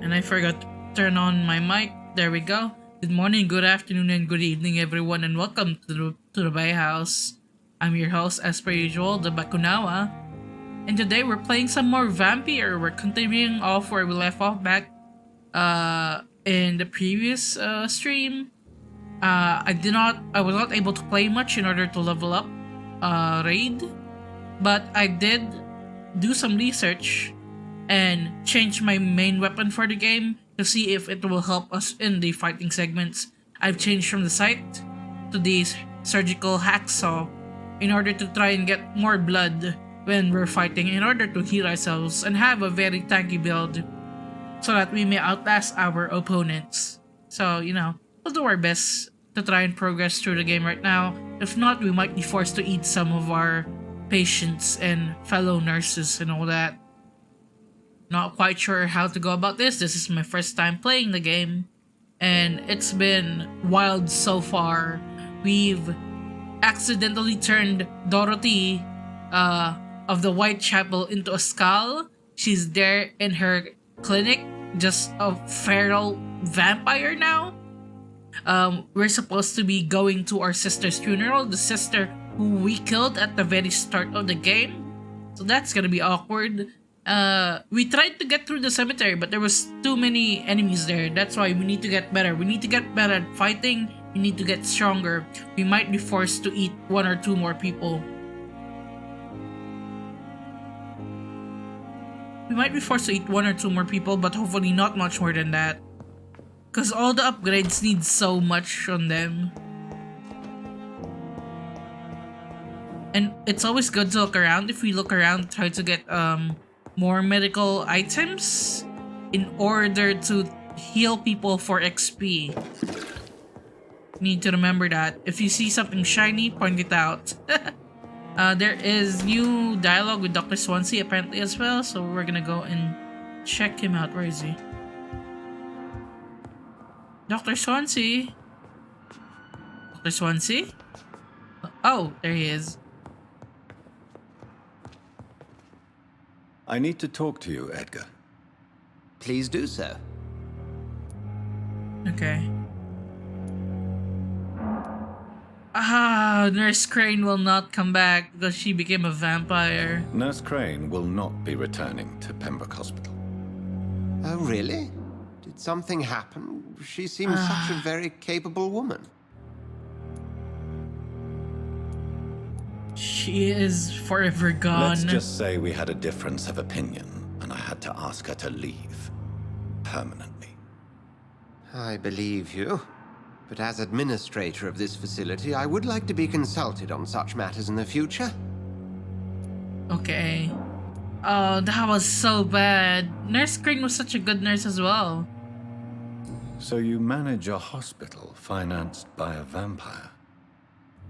And I forgot to turn on my mic. There we go. Good morning, good afternoon, and good evening, everyone, and welcome to the Bay House. I'm your host, as per usual, the Bakunawa. And today we're playing some more Vampyr. We're continuing off where we left off back in the previous stream. I was not able to play much in order to level up Raid, but I did do some research and change my main weapon for the game to see if it will help us in the fighting segments. I've changed from the sight to the surgical hacksaw in order to try and get more blood when we're fighting, in order to heal ourselves and have a very tanky build so that we may outlast our opponents. So, we'll do our best to try and progress through the game right now. If not, we might be forced to eat some of our patients and fellow nurses and all that. Not quite sure how to go about this. This is my first time playing the game, and it's been wild so far. We've accidentally turned Dorothy of the Whitechapel into a skull. She's there in her clinic, just a feral vampire now. We're supposed to be going to our sister's funeral, the sister who we killed at the very start of the game. So that's gonna be awkward. We tried to get through the cemetery, but there was too many enemies there. That's why we need to get better. We need to get better at fighting. We need to get stronger. We might be forced to eat one or two more people. But hopefully not much more than that. Because all the upgrades need so much on them. And it's always good to look around. If we look around, try to get more medical items in order to heal people for XP. Need to remember that. If you see something shiny, point it out. There is new dialogue with Dr. Swansea apparently as well, so we're gonna go and check him out. Where is he? Dr. Swansea? Dr. Swansea? Oh, there he is. I need to talk to you, Edgar. Please do so. Okay. Nurse Crane will not come back because she became a vampire. Nurse Crane will not be returning to Pembroke Hospital. Oh, really? Did something happen? She seems such a very capable woman. She is forever gone. Let's just say we had a difference of opinion, and I had to ask her to leave. Permanently. I believe you. But as administrator of this facility, I would like to be consulted on such matters in the future. Okay. Oh, that was so bad. Nurse Crane was such a good nurse as well. So you manage a hospital financed by a vampire?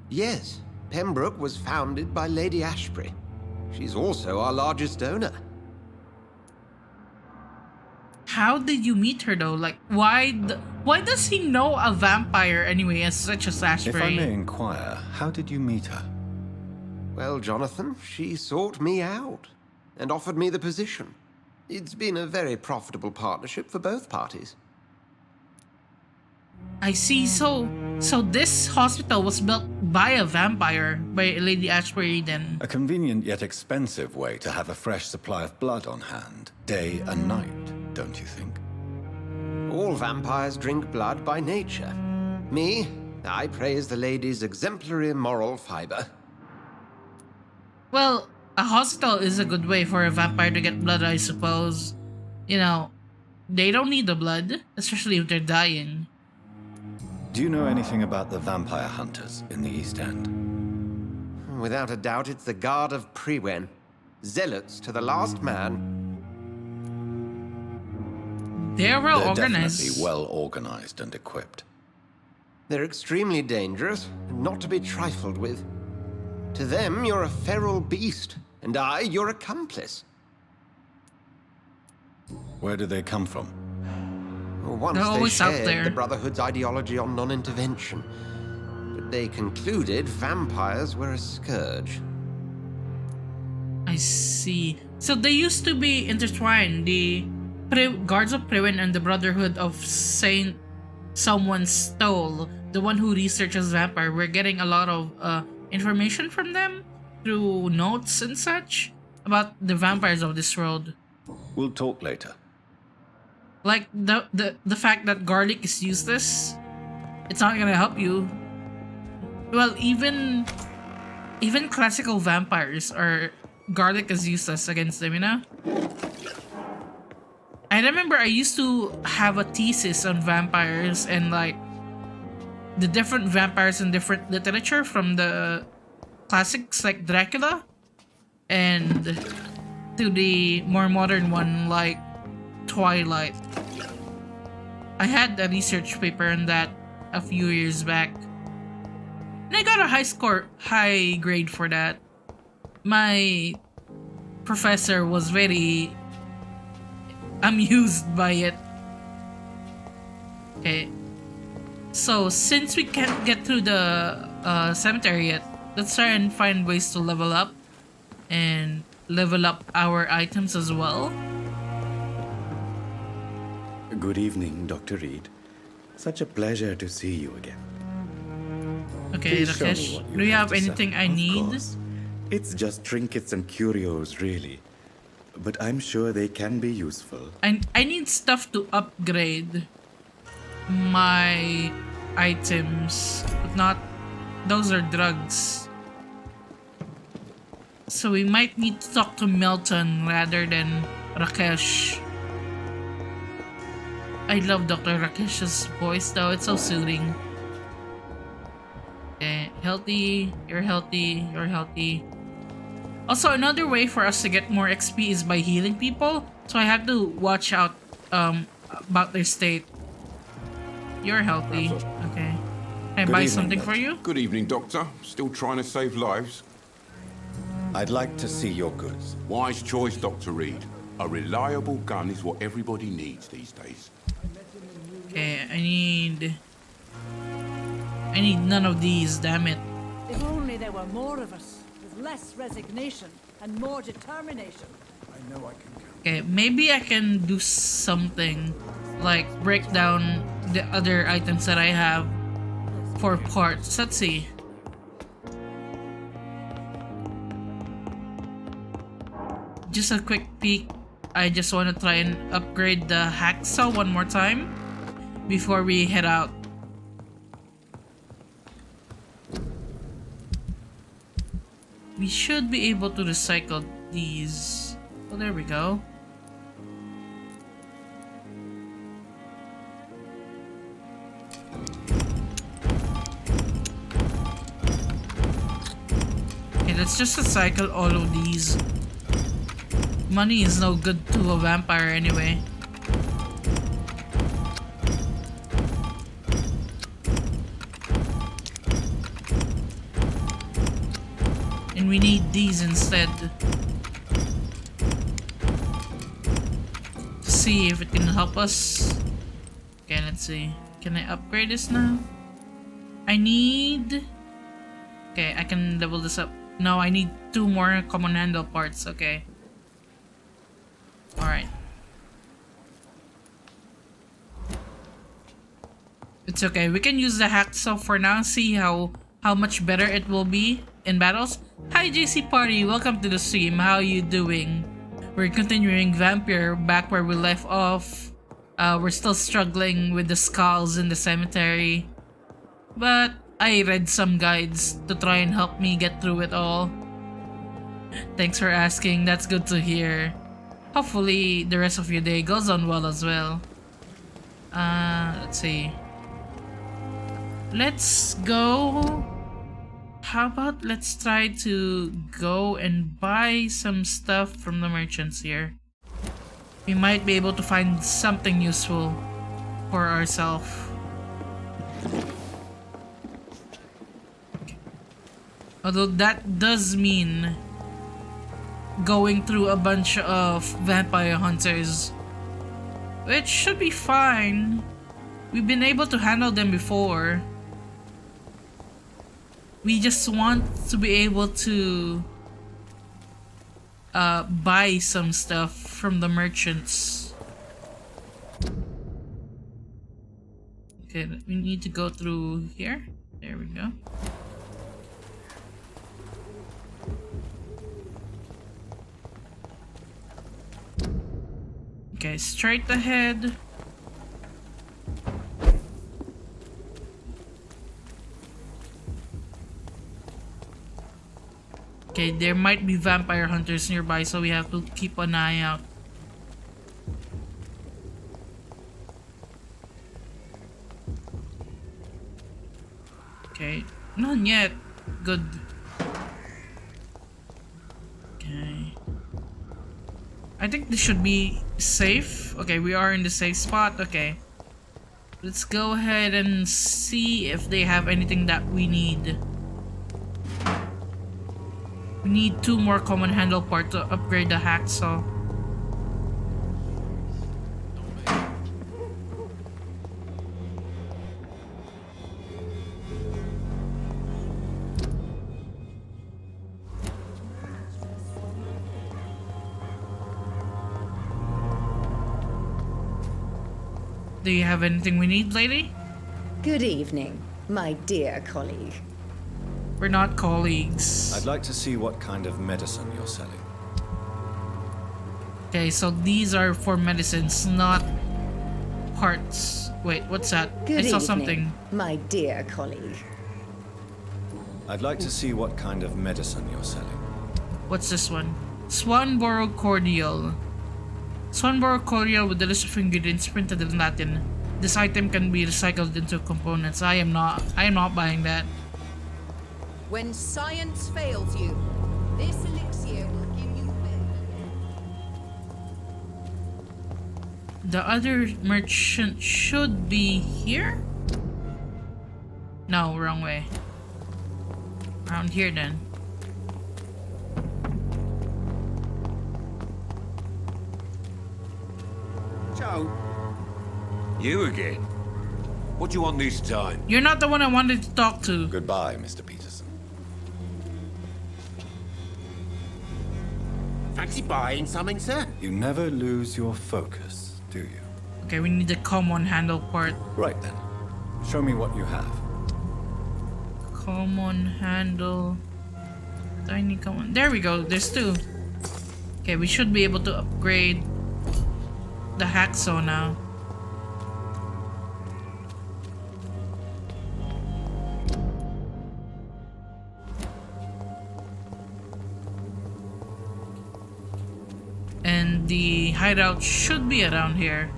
Yes. Pembroke was founded by Lady Ashbury. She's also our largest donor. How did you meet her though? Like, why does he know a vampire anyway, as such as Ashbury? If I may inquire, how did you meet her? Well, Jonathan, she sought me out and offered me the position. It's been a very profitable partnership for both parties. I see. So this hospital was built by a vampire, by Lady Ashbury then. A convenient yet expensive way to have a fresh supply of blood on hand, day and night, don't you think? All vampires drink blood by nature. Me, I praise the lady's exemplary moral fiber. Well, a hospital is a good way for a vampire to get blood, I suppose. They don't need the blood, especially if they're dying. Do you know anything about the vampire hunters in the East End? Without a doubt, it's the Guard of Prewen. Zealots to the last man. They're Definitely well organized and equipped. They're extremely dangerous and not to be trifled with. To them, you're a feral beast, and I, your accomplice. Where do they come from? Once they shared the Brotherhood's ideology on non-intervention, but they concluded vampires were a scourge. I see. So they used to be intertwined. The Guards of Prewin and the Brotherhood of Saint Someone Stole, the one who researches vampire, we're getting a lot of information from them through notes and such about the vampires of this world. We'll talk later. Like the fact that garlic is useless, it's not gonna help you. Well, even classical vampires are garlic is useless against them, you know? I remember I used to have a thesis on vampires and like the different vampires in different literature from the classics like Dracula and to the more modern one like Twilight. I had a research paper on that a few years back. And I got a high grade for that. My professor was very amused by it. Okay. So since we can't get through the cemetery yet, let's try and find ways to level up and level up our items as well. Good evening, Dr. Reed. Such a pleasure to see you again. Okay, Please show me Rakesh, what do you have to sell. anything I Of need? course. It's just trinkets and curios, really. But I'm sure they can be useful. I need stuff to upgrade my items, but not those are drugs. So we might need to talk to Milton rather than Rakesh. I love Dr. Rakesh's voice though, it's so soothing. Okay, healthy, you're healthy, you're healthy. Also, another way for us to get more XP is by healing people, so I have to watch out about their state. You're healthy. Okay. Can I buy something for you? Good evening, Doctor. Still trying to save lives? I'd like to see your goods. Wise choice, Dr. Reed. A reliable gun is what everybody needs these days. Okay, I need none of these, damn it. If only there were more of us, with less resignation and more determination. Okay, maybe I can do something like break down the other items that I have for parts. Let's see. Just a quick peek. I just want to try and upgrade the hacksaw one more time before we head out. We should be able to recycle these. Oh, there we go. Okay, let's just recycle all of these. Money is no good to a vampire anyway. And we need these instead. To see if it can help us. Okay, let's see. Can I upgrade this now? I need... Okay, I can level this up. No, I need 2 more common handle parts. Okay. Alright. It's okay. We can use the hacksaw for now. See how much better it will be in battles. Hi JC Party, welcome to the stream. How you doing? We're continuing Vampyr back where we left off. We're still struggling with the skulls in the cemetery. But I read some guides to try and help me get through it all. Thanks for asking. That's good to hear. Hopefully the rest of your day goes on well as well. Let's see. Let's go. How about let's try to go and buy some stuff from the merchants here. We might be able to find something useful for ourselves. Okay. Although that does mean going through a bunch of vampire hunters, which should be fine. We've been able to handle them before. We just want to be able to buy some stuff from the merchants. Okay, we need to go through here. There we go. Okay, straight ahead. Okay, there might be vampire hunters nearby, so we have to keep an eye out. Okay, none yet. Good. Okay. I think this should be safe. Okay, we are in the safe spot. Okay. Let's go ahead and see if they have anything that we need. We need 2 more common handle parts to upgrade the hacksaw. Do you have anything we need, lady? Good evening, my dear colleague. We're not colleagues. I'd like to see what kind of medicine you're selling. Okay, so these are for medicines, not parts. Wait, what's that? Good I saw evening, something. my dear colleague. I'd like to see what kind of medicine you're selling. What's this one? Swanborough Cordial. Swanborough Cordial with the list of ingredients printed in Latin. This item can be recycled into components. I am not buying that. When science fails you, this elixir will give you The other merchant should be here? No, wrong way. Around here then. Joe? You again? What do you want this time? You're not the one I wanted to talk to. Goodbye, Mr. Peterson. Fancy buying something, sir? You never lose your focus, do you? Okay, we need the common handle part. Right then. Show me what you have. Common handle. Tiny common. There we go. There's 2. Okay, we should be able to upgrade the hacksaw now. And the hideout should be around here.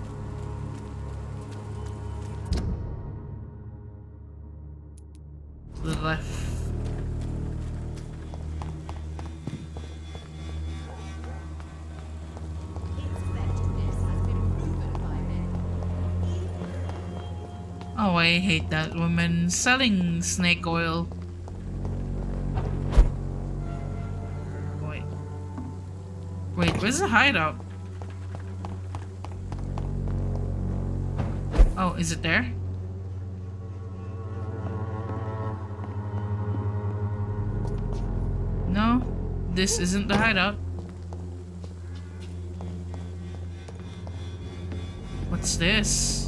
To the left. Oh, I hate that woman selling snake oil. Wait, where's the hideout? Oh, is it there? No, this isn't the hideout. What's this?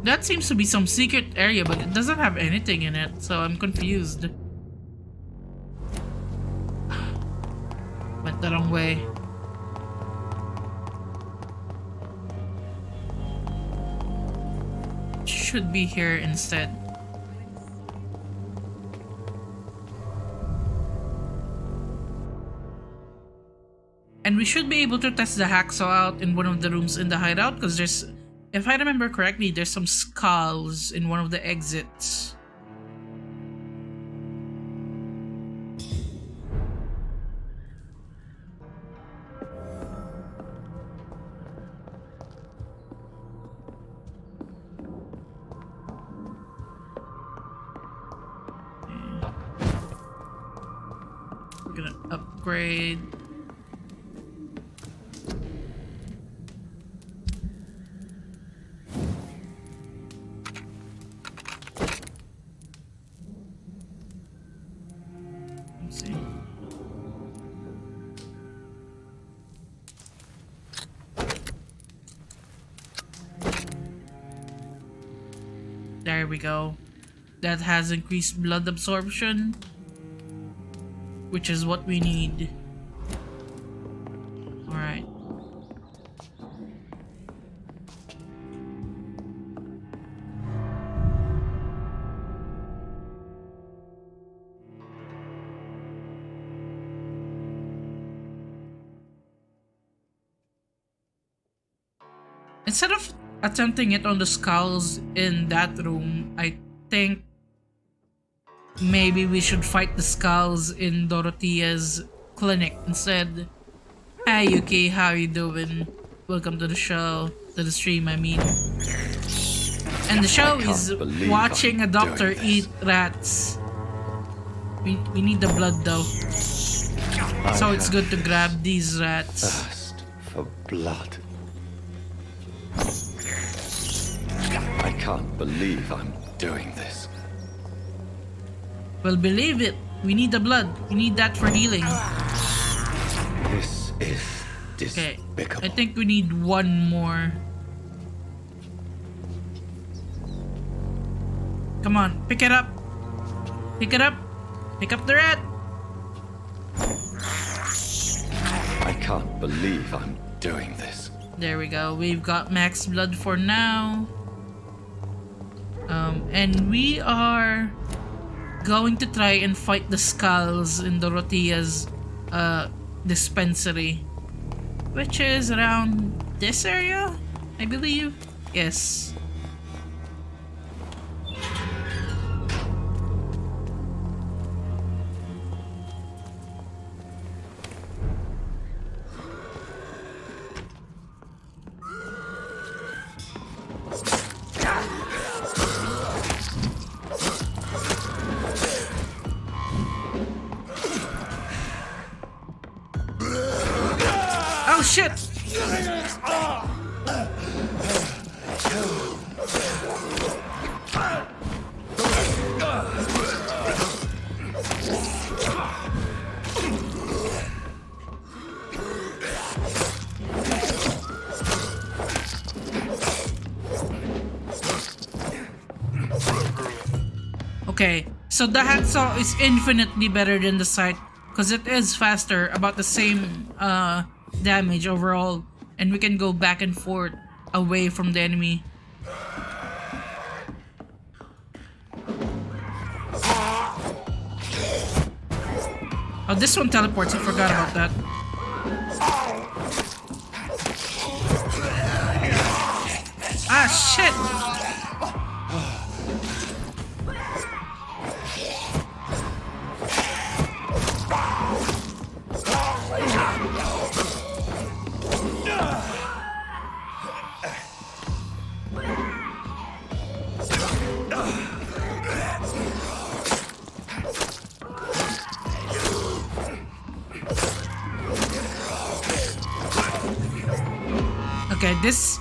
That seems to be some secret area, but it doesn't have anything in it, so I'm confused. Went the wrong way. Should be here instead. And we should be able to test the hacksaw out in one of the rooms in the hideout, because there's, if I remember correctly, there's some skulls in one of the exits. We're gonna upgrade. Let's see. There we go. That has increased blood absorption, which is what we need. Alright. Instead of attempting it on the skulls in that room, I think maybe we should fight the skulls in Dorothea's clinic instead. Hey Yuki, how you doing? Welcome to the show. To the stream, I mean. And the show is watching a doctor eat rats. We need the blood though. So it's good to grab these rats. Thirst for blood. I can't believe I'm doing this. Well, believe it. We need the blood. We need that for healing. This is Okay. despicable. I think we need one more. Come on, pick it up. Pick it up. Pick up the rat. I can't believe I'm doing this. There we go. We've got max blood for now. And we are going to try and fight the skulls in Dorothea's dispensary, which is around this area, I believe. Yes. Oh shit! Okay, so the handsaw is infinitely better than the scythe because it is faster, about the same damage overall, and we can go back and forth away from the enemy. Oh, this one teleports, I forgot about that. Ah, shit! Okay, this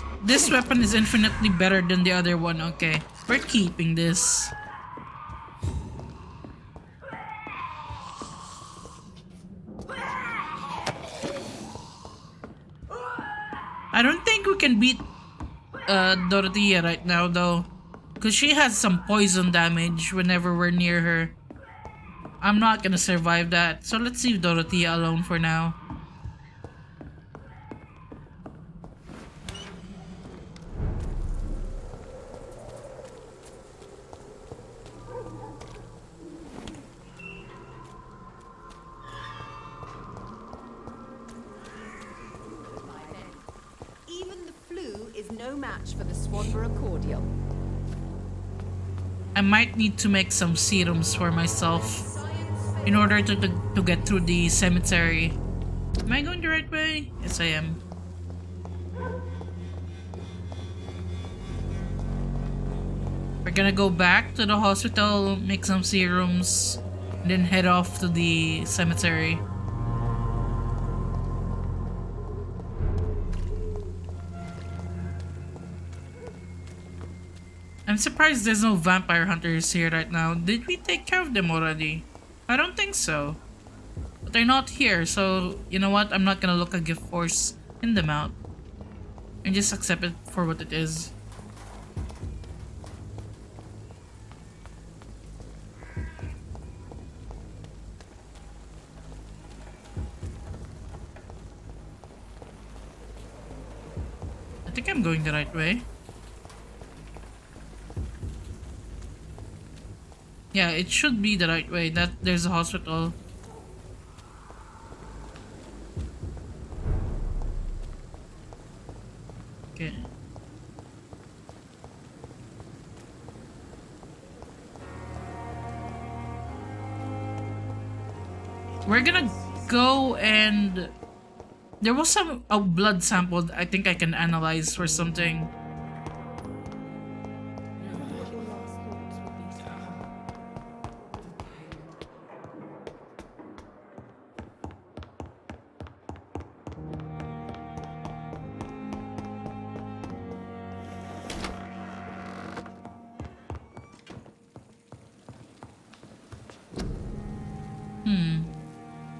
weapon is infinitely better than the other one. Okay, we're keeping this. I don't think we can beat Dorothea right now though, because she has some poison damage whenever we're near her. I'm not gonna survive that, so let's leave Dorothea alone for now. Even the flu is no match for the Swanborough cordial. I might need to make some serums for myself in order to get through the cemetery. Am I going the right way? Yes, I am. We're gonna go back to the hospital, make some serums, and then head off to the cemetery. I'm surprised there's no vampire hunters here right now. Did we take care of them already? I don't think so. But they're not here, so you know what? I'm not gonna look a gift horse in them out. And just accept it for what it is. I think I'm going the right way. Yeah, it should be the right way. That there's a hospital. Okay. We're gonna go and there was some blood sample I think I can analyze for something.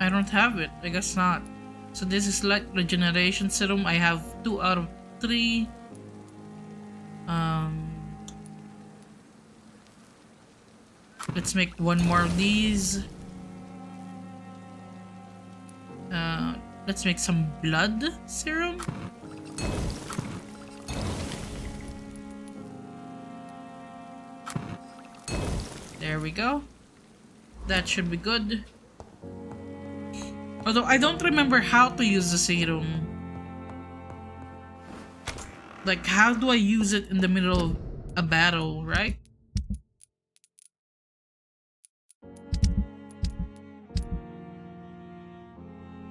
I don't have it. I guess not. So this is like Regeneration Serum. I have 2 out of 3. Let's make 1 more of these. Let's make some blood serum. There we go. That should be good. Although I don't remember how to use the serum. Like, how do I use it in the middle of a battle, right?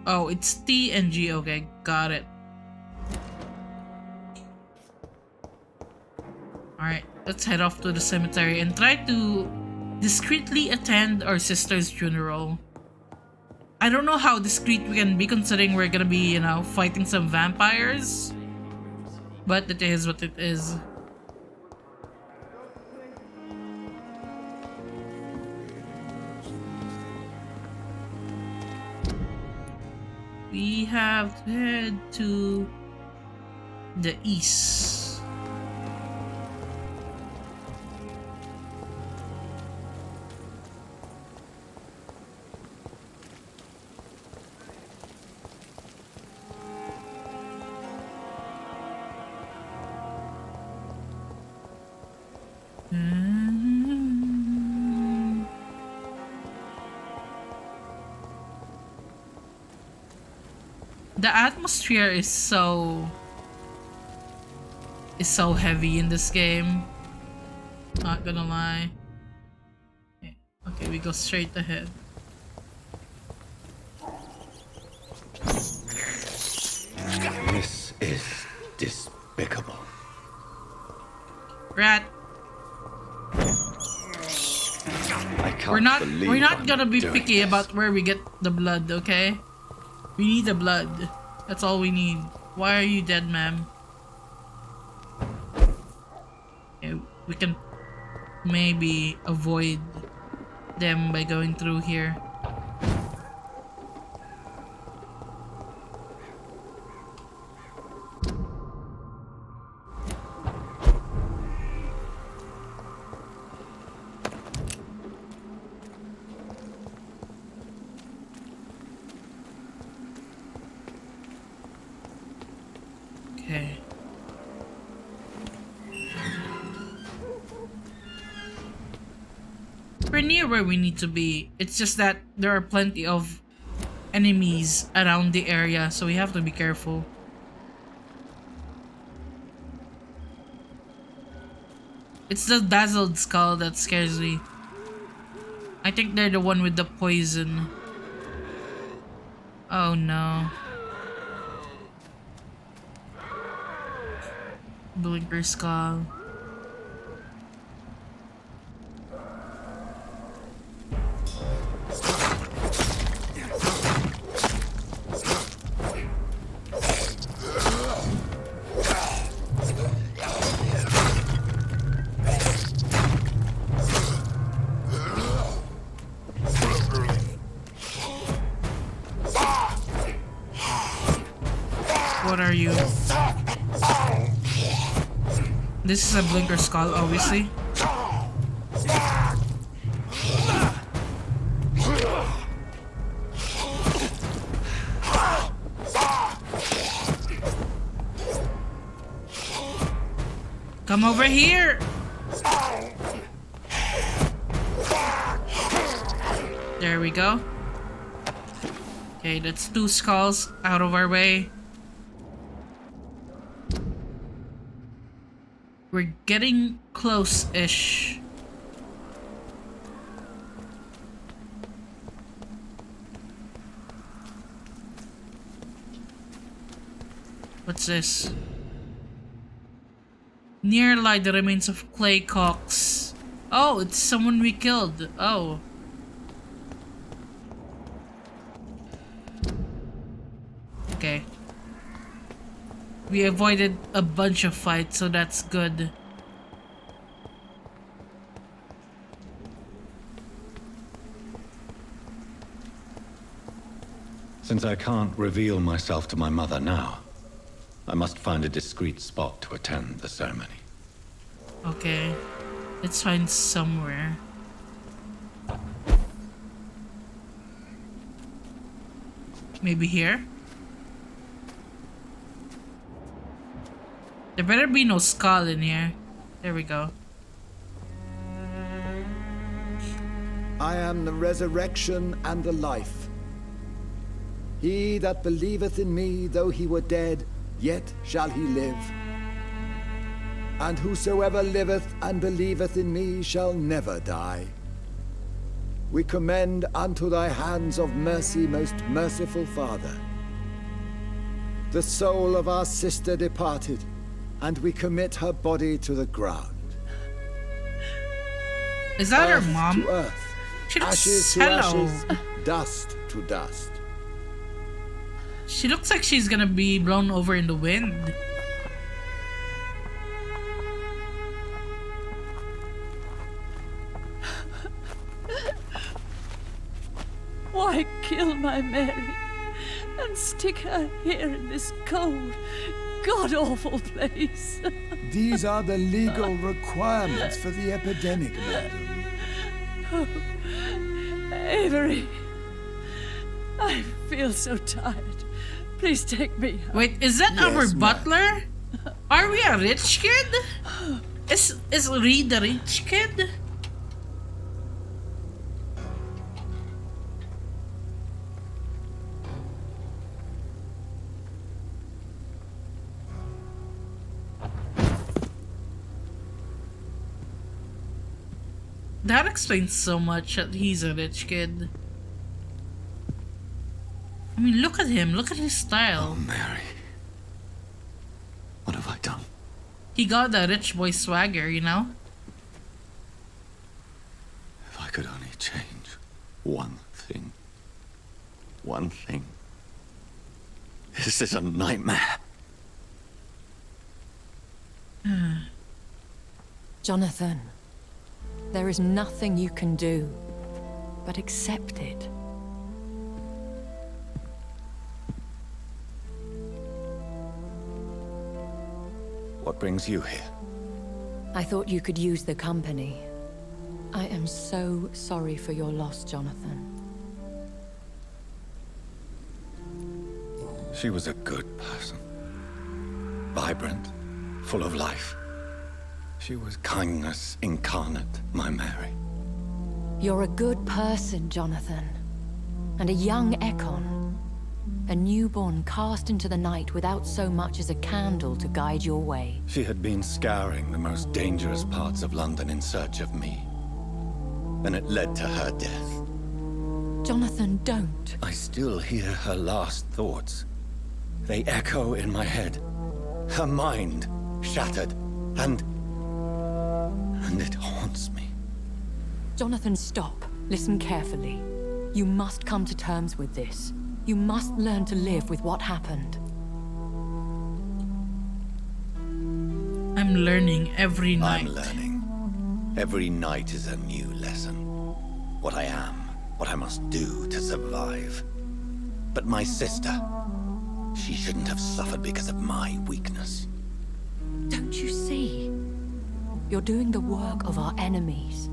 Oh, it's T and G. Okay, got it. Alright, let's head off to the cemetery and try to discreetly attend our sister's funeral. I don't know how discreet we can be considering we're gonna be, you know, fighting some vampires. But it is what it is. We have to head to the east. The atmosphere is so heavy in this game. Not gonna lie. Okay, we go straight ahead. This is despicable. Rat. We're not gonna be picky about where we get the blood, okay? We need the blood. That's all we need. Why are you dead, ma'am? Okay, we can maybe avoid them by going through here. Okay. We're near where we need to be. It's just that there are plenty of enemies around the area, so we have to be careful. It's the dazzled skull that scares me. I think they're the one with the poison. Oh no. Blinker skull. What are you? This is a blinker skull, obviously. Come over here! There we go. Okay, that's 2 skulls out of our way. We're getting close-ish. What's this? Near lie the remains of clay cocks. Oh, it's someone we killed. Oh. Okay. We avoided a bunch of fights, so that's good. Since I can't reveal myself to my mother now, I must find a discreet spot to attend the ceremony. Okay. Let's find somewhere. Maybe here? There better be no skull in here. There we go. I am the resurrection and the life. He that believeth in me, though he were dead, yet shall he live. And whosoever liveth and believeth in me shall never die. We commend unto thy hands of mercy, most merciful Father, the soul of our sister departed, and we commit her body to the ground. Is that Earth her mom? to earth, She looks ashes to hello. ashes, dust to dust. She looks like she's gonna be blown over in the wind. Why kill my Mary and stick her here in this cold, god-awful place? These are the legal requirements for the epidemic, madam. Oh, Avery, I feel so tired. Please take me out. Wait, is that Yes, our ma'am. butler? Are we a rich kid? Is Reed the rich kid? That explains so much that he's a rich kid. I mean, look at him. Look at his style. Oh, Mary. What have I done? He got the rich boy swagger, you know? If I could only change one thing. One thing. This is a nightmare. Jonathan, there is nothing you can do but accept it. What brings you here? I thought you could use the company. I am so sorry for your loss, Jonathan. She was a good person. Vibrant, full of life. She was kindness incarnate, my Mary. You're a good person, Jonathan. And a young Ekon. A newborn cast into the night without so much as a candle to guide your way. She had been scouring the most dangerous parts of London in search of me. And it led to her death. Jonathan, don't. I still hear her last thoughts. They echo in my head. Her mind shattered, and it haunts me. Jonathan, stop. Listen carefully. You must come to terms with this. You must learn to live with what happened. I'm learning every night. I'm learning. Every night is a new lesson. What I am, what I must do to survive. But my sister, she shouldn't have suffered because of my weakness. Don't you see? You're doing the work of our enemies,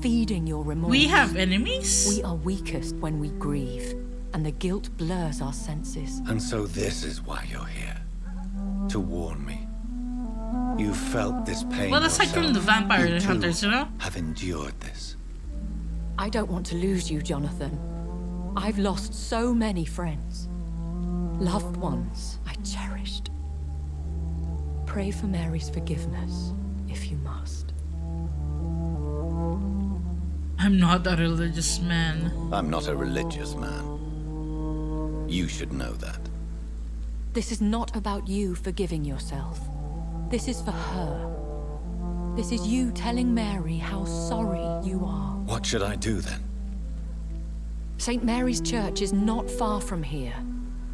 feeding your remorse. We have enemies? We are weakest when we grieve, and the guilt blurs our senses. And so this is why you're here. To warn me. You felt this pain. Well, aside from the vampire you hunters, you know? Have endured this. I don't want to lose you, Jonathan. I've lost so many friends. Loved ones I cherished. Pray for Mary's forgiveness, if you must. I'm not a religious man. I'm not a religious man. You should know that. This is not about you forgiving yourself. This is for her. This is you telling Mary how sorry you are. What should I do then? St. Mary's Church is not far from here.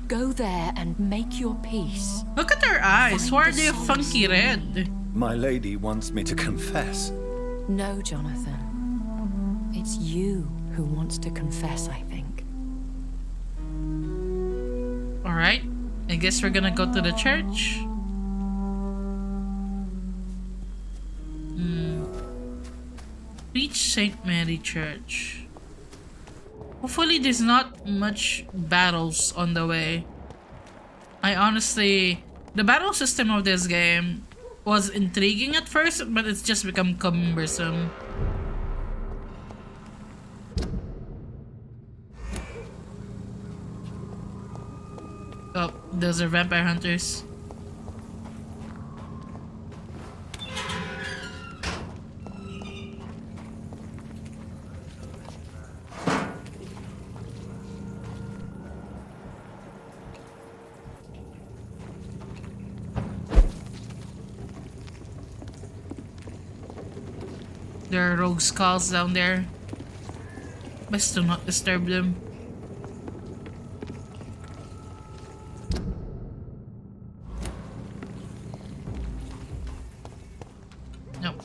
Go there and make your peace. Look at her eyes. Why are they funky red? My lady wants me to confess. No, Jonathan. It's you who wants to confess, I think. Alright. I guess we're gonna go to the church. Reach St. Mary Church. Hopefully there's not much battles on the way. The battle system of this game was intriguing at first, but it's just become cumbersome. Oh, those are vampire hunters. There are rogue skulls down there. Best to not disturb them. Nope.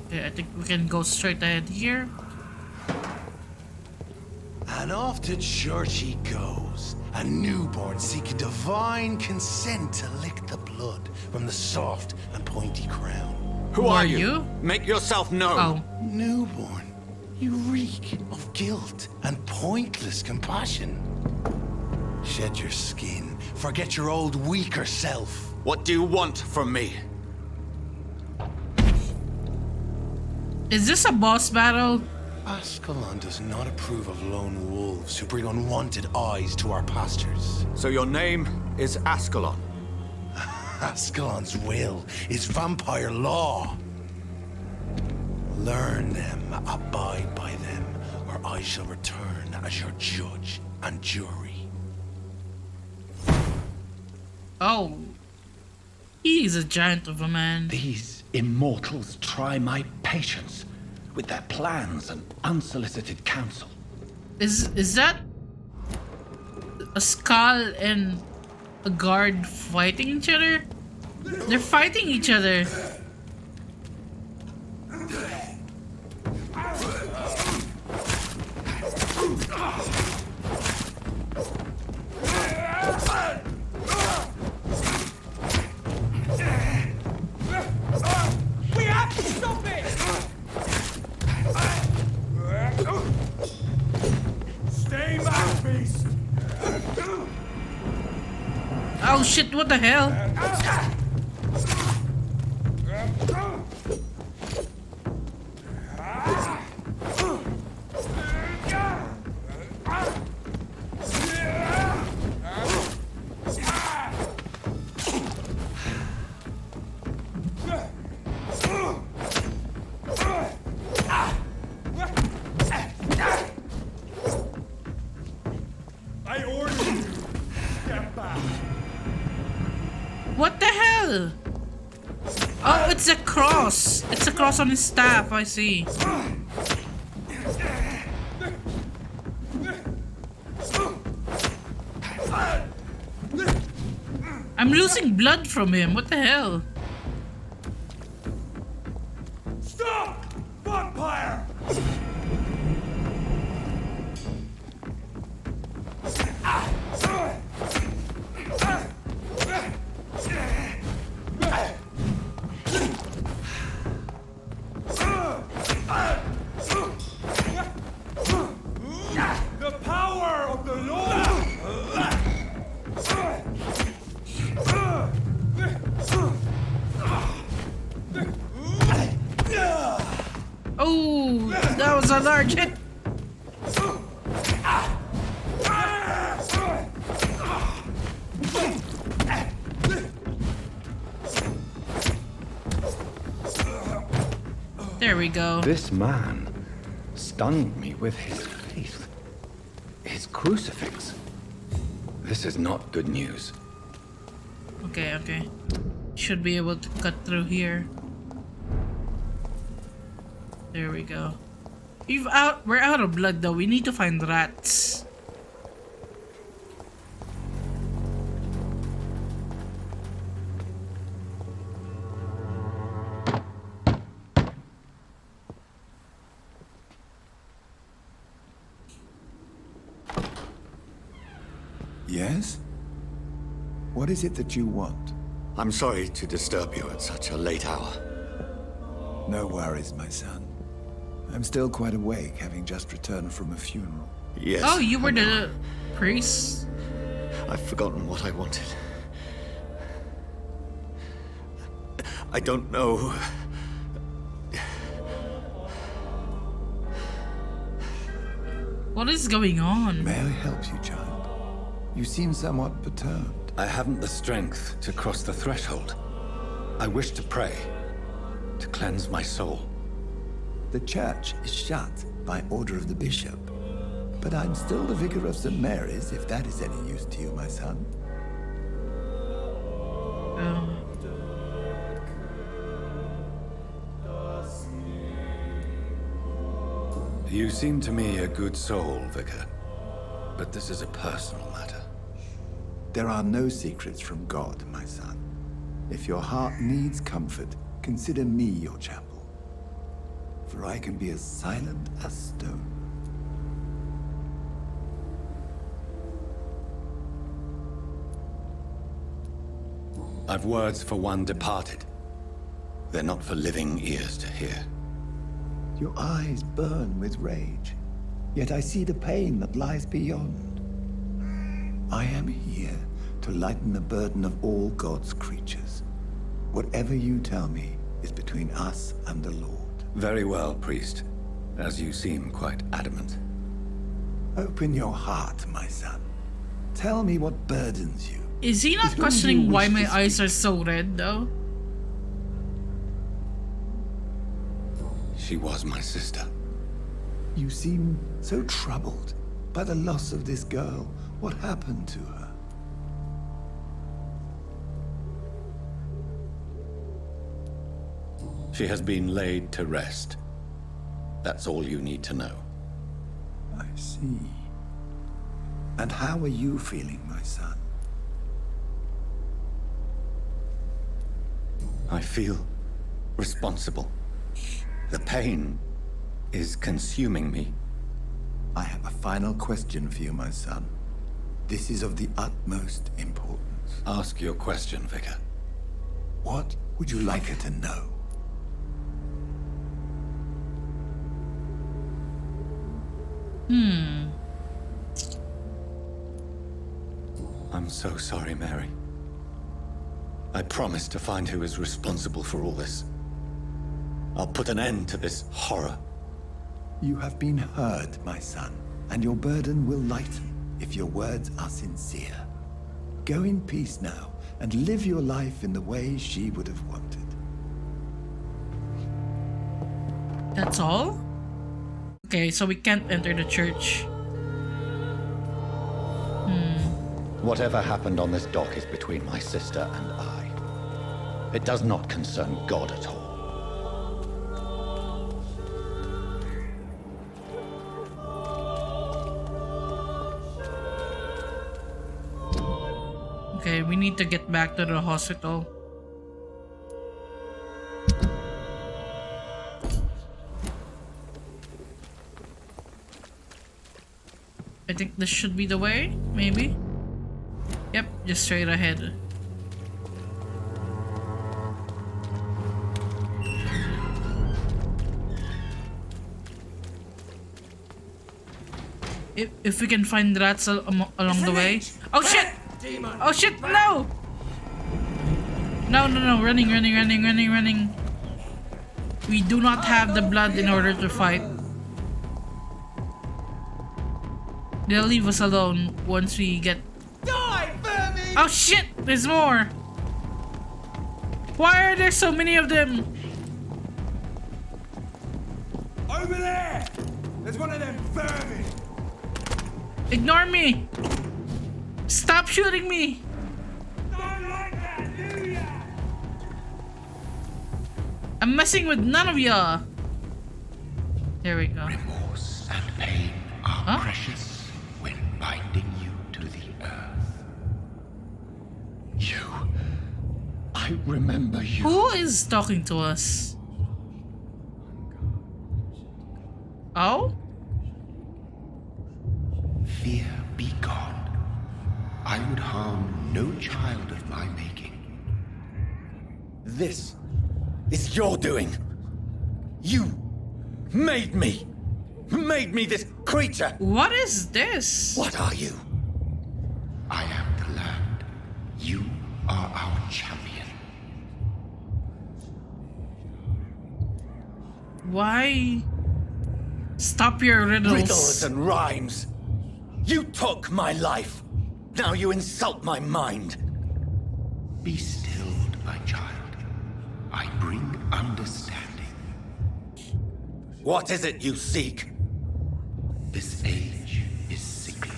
Okay, I think we can go straight ahead here. And off to church he goes, a newborn seeking divine consent to lick the blood from the soft and pointy crown. Who are you? Make yourself known. Oh. Newborn, you reek of guilt and pointless compassion. Shed your skin, forget your old weaker self. What do you want from me? Is this a boss battle? Ascalon does not approve of lone wolves who bring unwanted eyes to our pastures. So your name is Ascalon? Ascalon's will is vampire law. Learn them, abide by them, or I shall return as your judge and jury. Oh. He's a giant of a man. These immortals try my patience with their plans and unsolicited counsel. Is that a skull and a guard fighting each other? They're fighting each other. We have to stop it! Stay back, beast! Oh shit, what the hell? I order you! Step back! What the hell? Oh, it's a cross. It's a cross on his staff, I see. I'm losing blood from him. What the hell? Stop! Vampire! Oh, that was a large hit. There we go. This man stunned me with his faith. His crucifix. This is not good news. Okay, okay. Should be able to cut through here. There we go. We're out of blood though. We need to find rats. Yes? What is it that you want? I'm sorry to disturb you at such a late hour. No worries, my son. I'm still quite awake, having just returned from a funeral. Yes. Oh, you were the priest? I've forgotten what I wanted. I don't know. What is going on? May I help you, child? You seem somewhat perturbed. I haven't the strength to cross the threshold. I wish to pray, to cleanse my soul. The church is shut by order of the bishop. But I'm still the vicar of St. Mary's, if that is any use to you, my son. You seem to me a good soul, Vicar. But this is a personal matter. There are no secrets from God, my son. If your heart needs comfort, consider me your chapel. For I can be as silent as stone. I've words for one departed. They're not for living ears to hear. Your eyes burn with rage, yet I see the pain that lies beyond. I am here to lighten the burden of all God's creatures. Whatever you tell me is between us and the Lord. Very well, priest, as you seem quite adamant. Open your heart, my son. Tell me what burdens you. Is he not questioning why my eyes are so red, though? She was my sister. You seem so troubled by the loss of this girl. What happened to her? She has been laid to rest. That's all you need to know. I see. And how are you feeling, my son? I feel responsible. The pain is consuming me. I have a final question for you, my son. This is of the utmost importance. Ask your question, Vicar. What would you like her to know? I'm so sorry, Mary. I promise to find who is responsible for all this. I'll put an end to this horror. You have been heard, my son, and your burden will lighten if your words are sincere. Go in peace now, and live your life in the way she would have wanted. That's all? Okay, so we can't enter the church. Whatever happened on this dock is between my sister and I. It does not concern God at all. Okay, we need to get back to the hospital. I think this should be the way, maybe? Yep, just straight ahead. If we can find rats along the way. Oh shit! Oh shit, no! No, running. We do not have the blood in order to fight. They'll leave us alone once we get... Die, vermin! Oh shit! There's more! Why are there so many of them? Over there! There's one of them vermin! Ignore me! Stop shooting me! Don't like that, do ya? I'm messing with none of y'all. There we go. Remorse and pain are precious when binding you to the earth. I remember you. Who is talking to us? Oh? Fear be gone. I would harm no child of my making. This is your doing. You made me. Made me this creature. What is this? What are you? I am the land. You are our champion. Why? Stop your riddles. Riddles and rhymes. You took my life. Now you insult my mind. Be stilled, my child. I bring understanding. What is it you seek? This age is sickly.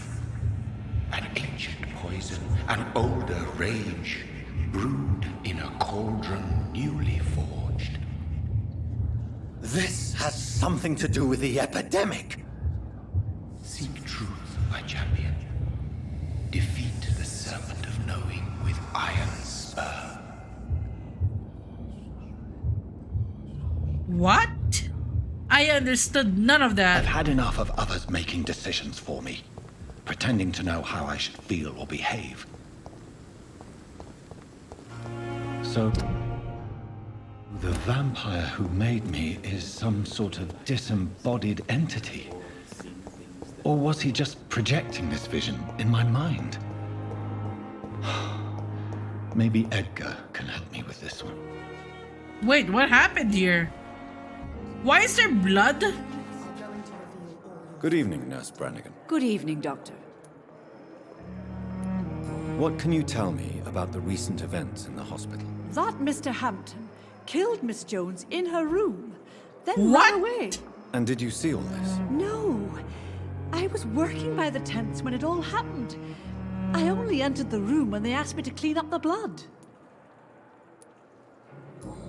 An ancient poison, an older rage, brewed in a cauldron newly forged. This has something to do with the epidemic. Seek truth, my champion. Defeat the serpent of knowing with iron spur. What? I understood none of that. I've had enough of others making decisions for me, pretending to know how I should feel or behave. So, the vampire who made me is some sort of disembodied entity? Or was he just projecting this vision in my mind? Maybe Edgar can help me with this one. Wait, what happened here? Why is there blood? Good evening, Nurse Brannigan. Good evening, Doctor. What can you tell me about the recent events in the hospital? That Mr. Hampton killed Miss Jones in her room, then ran away. And did you see all this? No. I was working by the tents when it all happened. I only entered the room when they asked me to clean up the blood.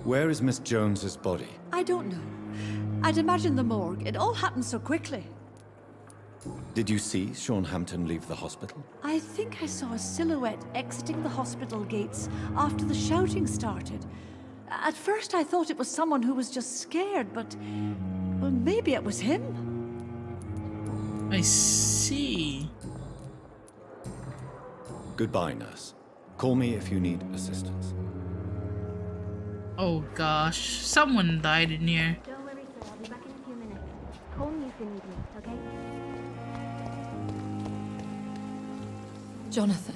Where is Miss Jones's body? I don't know. I'd imagine the morgue. It all happened so quickly. Did you see Sean Hampton leave the hospital? I think I saw a silhouette exiting the hospital gates after the shouting started. At first I thought it was someone who was just scared, but... well, maybe it was him. I see. Goodbye, nurse. Call me if you need assistance. Oh gosh, someone died in here. Don't worry, sir. I'll be back in a few minutes. Call me if you need me, okay? Jonathan,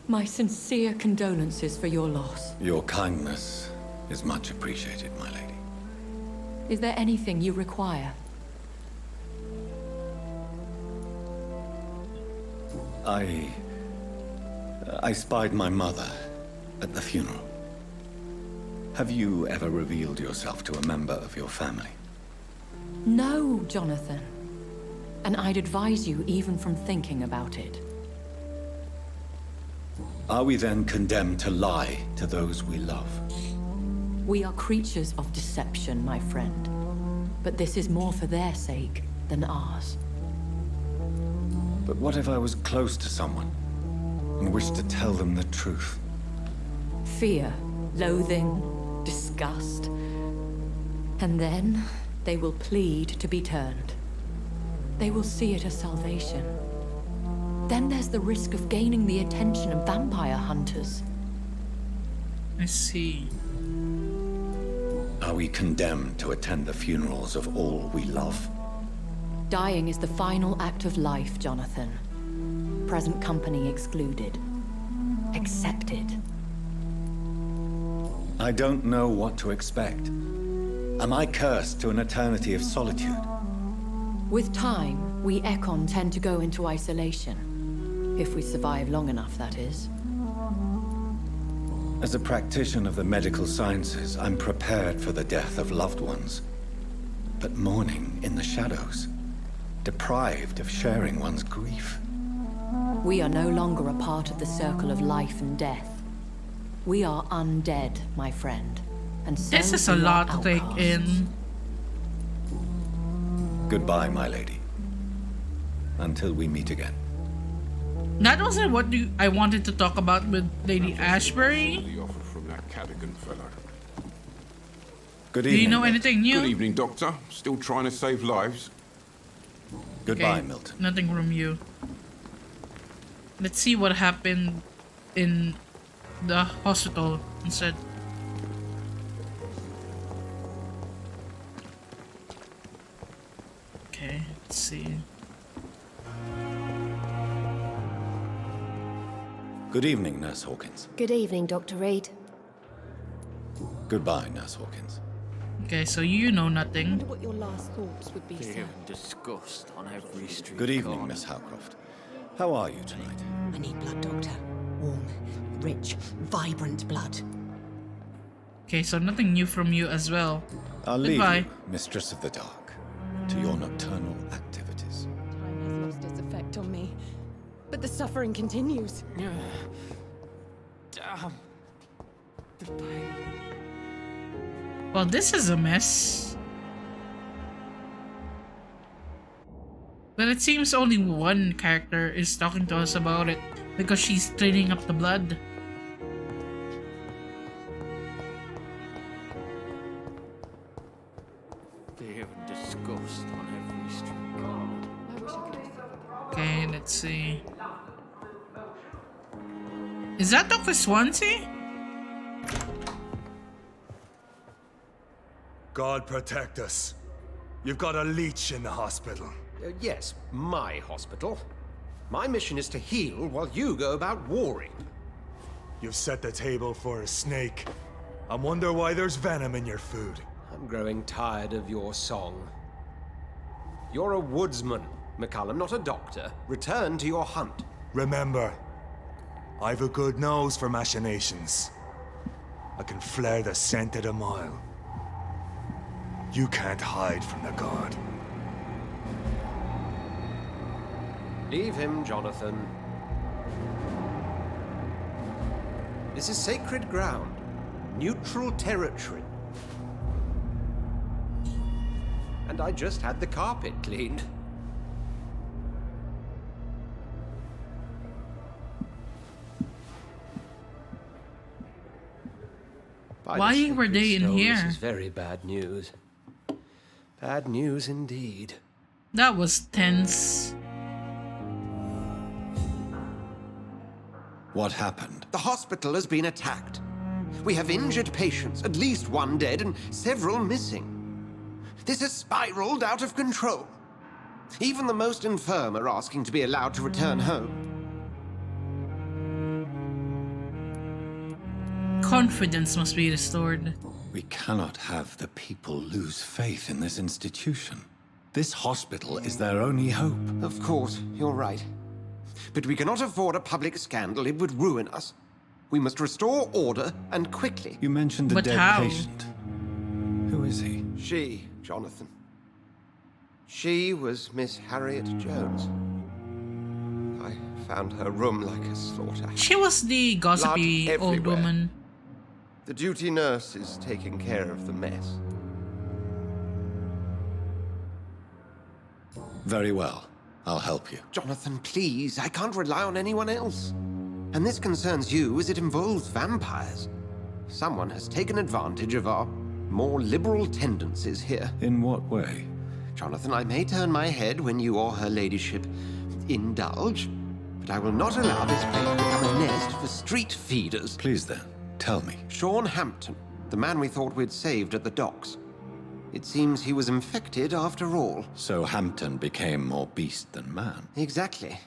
my sincere condolences for your loss. Your kindness is much appreciated, my lady. Is there anything you require? I spied my mother at the funeral. Have you ever revealed yourself to a member of your family? No, Jonathan. And I'd advise you even from thinking about it. Are we then condemned to lie to those we love? We are creatures of deception, my friend. But this is more for their sake than ours. But what if I was close to someone and wished to tell them the truth? Fear, loathing, disgust. And then they will plead to be turned. They will see it as salvation. Then there's the risk of gaining the attention of vampire hunters. I see. Are we condemned to attend the funerals of all we love? Dying is the final act of life, Jonathan. Present company excluded. Accepted. I don't know what to expect. Am I cursed to an eternity of solitude? With time, we Ekon tend to go into isolation. If we survive long enough, that is. As a practitioner of the medical sciences, I'm prepared for the death of loved ones. But mourning in the shadows, deprived of sharing one's grief. We are no longer a part of the circle of life and death. We are undead, my friend. And so this is a lot to take in. Goodbye, my lady. Until we meet again. That wasn't what I wanted to talk about with Lady Ashbury. The offer from that Cadogan fellow. Good Do evening. you know anything new? Good evening, Doctor. Still trying to save lives. Goodbye, Okay, Milton. Nothing from you. Let's see what happened in the hospital instead. Okay, let's see. Good evening, Nurse Hawkins. Good evening, Dr. Reed. Goodbye, Nurse Hawkins. Okay, so you know nothing. What your last thoughts would be, Fear and disgust on every street. Good evening, corner. Miss Howcroft. How are you tonight? I need blood, Doctor. Warm, rich, vibrant blood. Okay, so nothing new from you as well. I'll leave Goodbye. you, Mistress of the Dark, to your nocturnal activities. Time has lost its effect on me, but the suffering continues. Damn. The pain. Well, this is a mess. But it seems only one character is talking to us about it because she's cleaning up the blood. Fear and disgust on every street corner. Okay, let's see. Is that Dr. Swansea? God protect us. You've got a leech in the hospital. Yes, my hospital. My mission is to heal while you go about warring. You've set the table for a snake. I wonder why there's venom in your food. I'm growing tired of your song. You're a woodsman, McCullum, not a doctor. Return to your hunt. Remember, I've a good nose for machinations. I can flare the scent at a mile. You can't hide from the god. Leave him, Jonathan. This is sacred ground. Neutral territory. And I just had the carpet cleaned. Why were they in here? This is very bad news. Bad news indeed. That was tense. What happened? The hospital has been attacked. We have injured patients, at least one dead and several missing. This has spiraled out of control. Even the most infirm are asking to be allowed to return home. Confidence must be restored. We cannot have the people lose faith in this institution. This hospital is their only hope. Of course, you're right. But we cannot afford a public scandal. It would ruin us. We must restore order, and quickly. You mentioned the But dead how? patient. Who is he? She, Jonathan. She was Miss Harriet Jones. I found her room like a slaughterhouse. She was the gossipy Blood old everywhere. woman. The duty nurse is taking care of the mess. Very well. I'll help you. Jonathan, please. I can't rely on anyone else. And this concerns you as it involves vampires. Someone has taken advantage of our more liberal tendencies here. In what way? Jonathan, I may turn my head when you or her ladyship indulge, but I will not allow this place to become a nest for street feeders. Please then, tell me. Sean Hampton, the man we thought we'd saved at the docks. It seems he was infected after all. So Hampton became more beast than man. Exactly.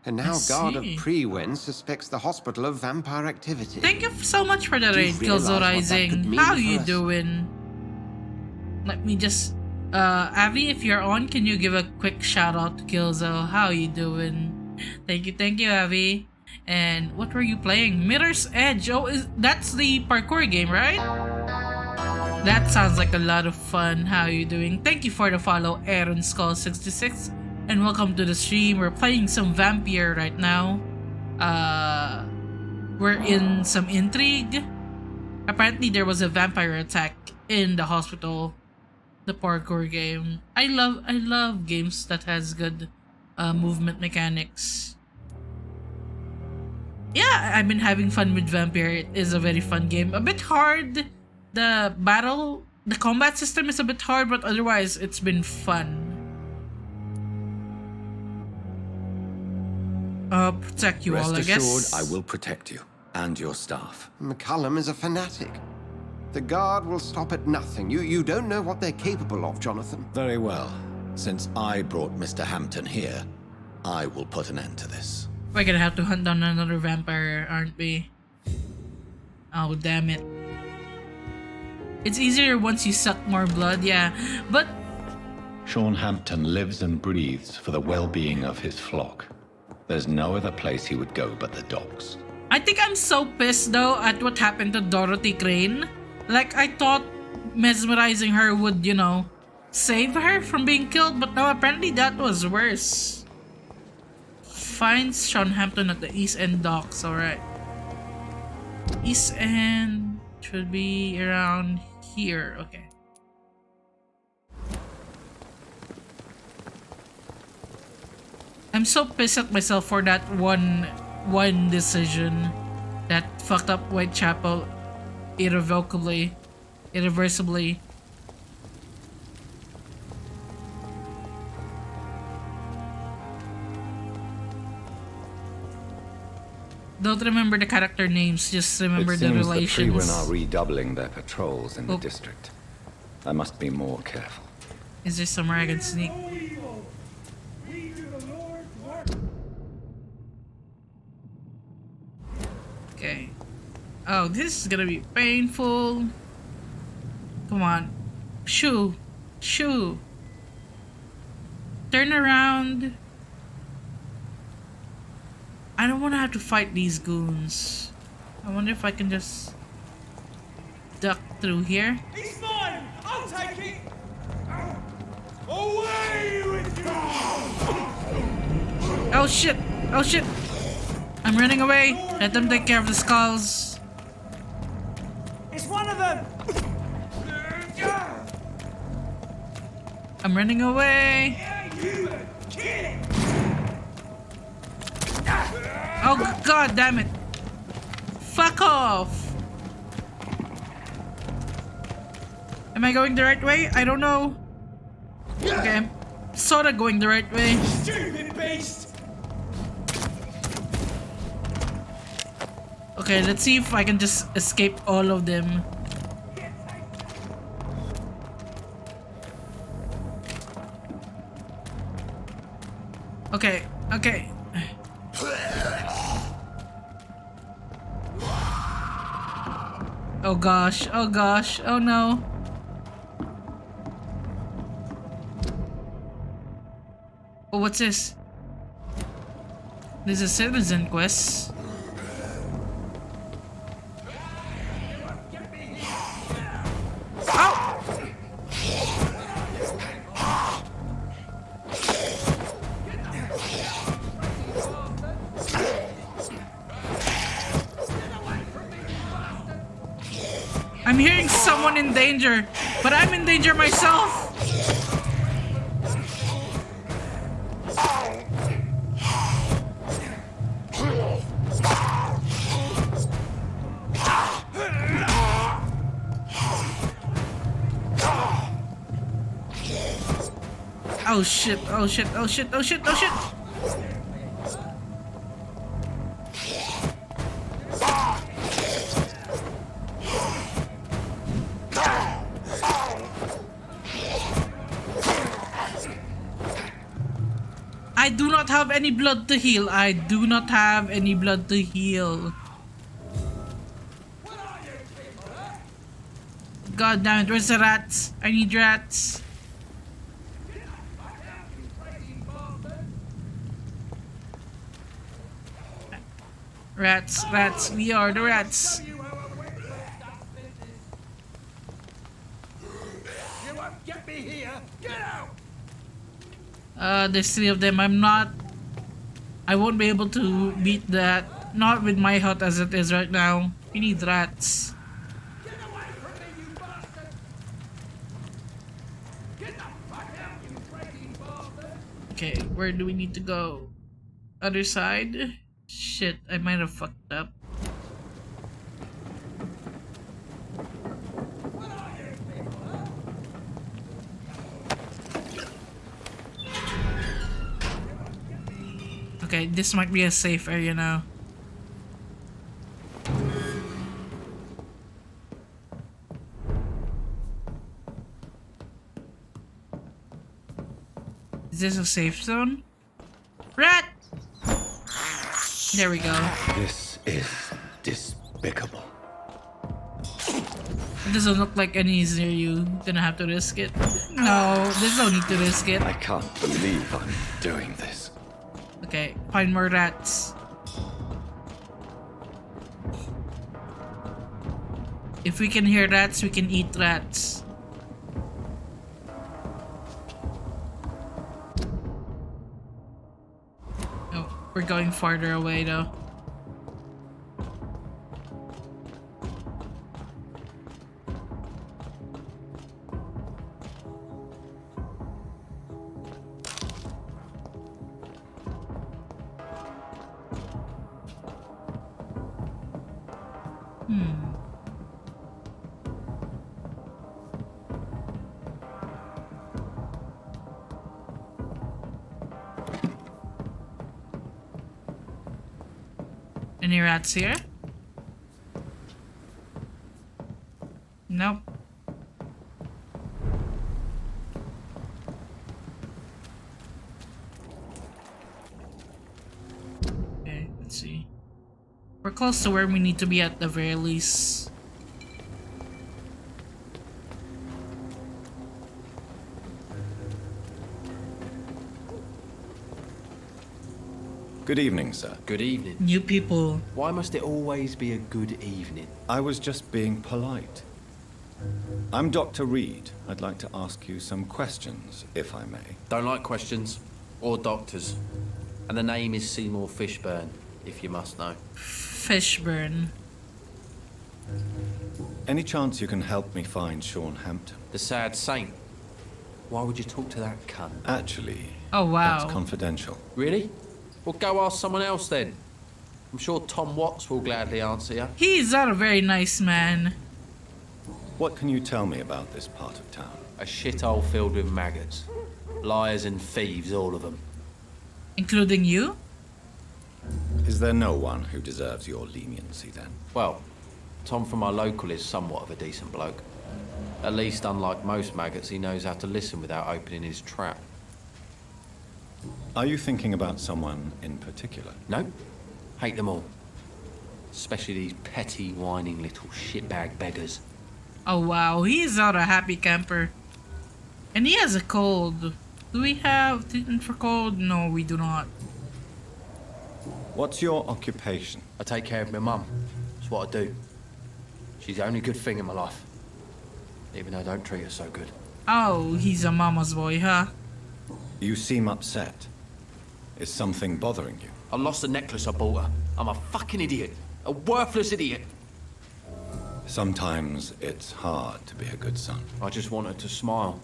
And now I Guard of see. Prewen suspects the hospital of vampire activity. Thank you so much for the Do you raid, realize Killzo what that Rising. could mean How for you us? doing? Let me just Avi, if you're on, can you give a quick shout out to Gilzo? How you doing? Thank you, Avi. And what were you playing? Mirror's Edge. Oh, that's the parkour game, right? That sounds like a lot of fun. How you doing? Thank you for the follow, Aaron Skull 66, and welcome to the stream. We're playing some Vampyr right now. We're in some intrigue. Apparently, there was a vampire attack in the hospital. The parkour game. I love games that has good movement mechanics. Yeah, I've been having fun with Vampyr. It is a very fun game. A bit hard. The combat system is a bit hard, but otherwise it's been fun. Protect you all, I guess. Rest assured, I will protect you and your staff. McCullum is a fanatic. The guard will stop at nothing. You don't know what they're capable of, Jonathan. Very well. Since I brought Mr. Hampton here, I will put an end to this. We're gonna have to hunt down another vampire, aren't we? Oh, damn it. It's easier once you suck more blood, yeah. But Sean Hampton lives and breathes for the well-being of his flock. There's no other place he would go but the docks. I think I'm so pissed though at what happened to Dorothy Crane. Like, I thought mesmerizing her would, you know, save her from being killed, but no, apparently that was worse. Finds Sean Hampton at the East End docks, alright. East End should be around here, okay. I'm so pissed at myself for that one decision that fucked up Whitechapel irreversibly. Don't remember the character names, just remember the relations. The Freewen are redoubling their patrols in the district. I must be more careful. Is there somewhere I can sneak? Okay. Oh, this is gonna be painful. Come on. Shoo. Shoo. Turn around. I don't want to have to fight these goons. I wonder if I can just duck through here. He's mine! I'll take it! Away with you! Oh shit! Oh shit! I'm running away! Let them take care of the skulls. It's one of them! I'm running away! Oh god damn it! Fuck off! Am I going the right way? I don't know. Okay, I'm sorta going the right way. Stupid beast! Okay, let's see if I can just escape all of them. Okay, okay. Oh gosh, oh gosh, oh no. Oh, what's this? This is a citizen quest. I'm hearing someone in danger, but I'm in danger myself. Oh shit, oh shit, oh shit, oh shit, oh shit. I do not have any blood to heal. I do not have any blood to heal. god damn it, where's the rats? I need rats. Rats, rats, we are the rats. You won't get me here. Get out. There's 3 of them. I won't be able to beat that. Not with my health as it is right now. We need rats. Okay, where do we need to go? Other side? Shit, I might have fucked up. Okay, this might be a safe area now. Is this a safe zone? Rat! There we go. This is despicable. It doesn't look like any's near you. Gonna have to risk it. No, there's no need to risk it. I can't believe I'm doing this. Okay, find more rats. If we can hear rats, we can eat rats. Oh, we're going farther away though. Any rats here? Nope. Okay, let's see. We're close to where we need to be at the very least. Good evening, sir. Good evening. New people. Why must it always be a good evening? I was just being polite. I'm Dr. Reed. I'd like to ask you some questions, if I may. Don't like questions. Or doctors. And the name is Seymour Fishburne, if you must know. Fishburne. Any chance you can help me find Sean Hampton? The sad saint. Why would you talk to that cunt? Actually, oh wow, that's confidential. Really? Well, go ask someone else then. I'm sure Tom Watts will gladly answer you. He's not a very nice man. What can you tell me about this part of town? A shithole filled with maggots. Liars and thieves, all of them. Including you? Is there no one who deserves your leniency then? Well, Tom from our local is somewhat of a decent bloke. At least, unlike most maggots, he knows how to listen without opening his trap. Are you thinking about someone in particular? No. Hate them all. Especially these petty, whining little shitbag beggars. Oh wow, he's not a happy camper. And he has a cold. Do we have treatment for cold? No, we do not. What's your occupation? I take care of my mum. That's what I do. She's the only good thing in my life. Even though I don't treat her so good. Oh, he's a mama's boy, huh? You seem upset. Is something bothering you? I lost the necklace I bought her. I'm a fucking idiot. A worthless idiot. Sometimes it's hard to be a good son. I just wanted to smile.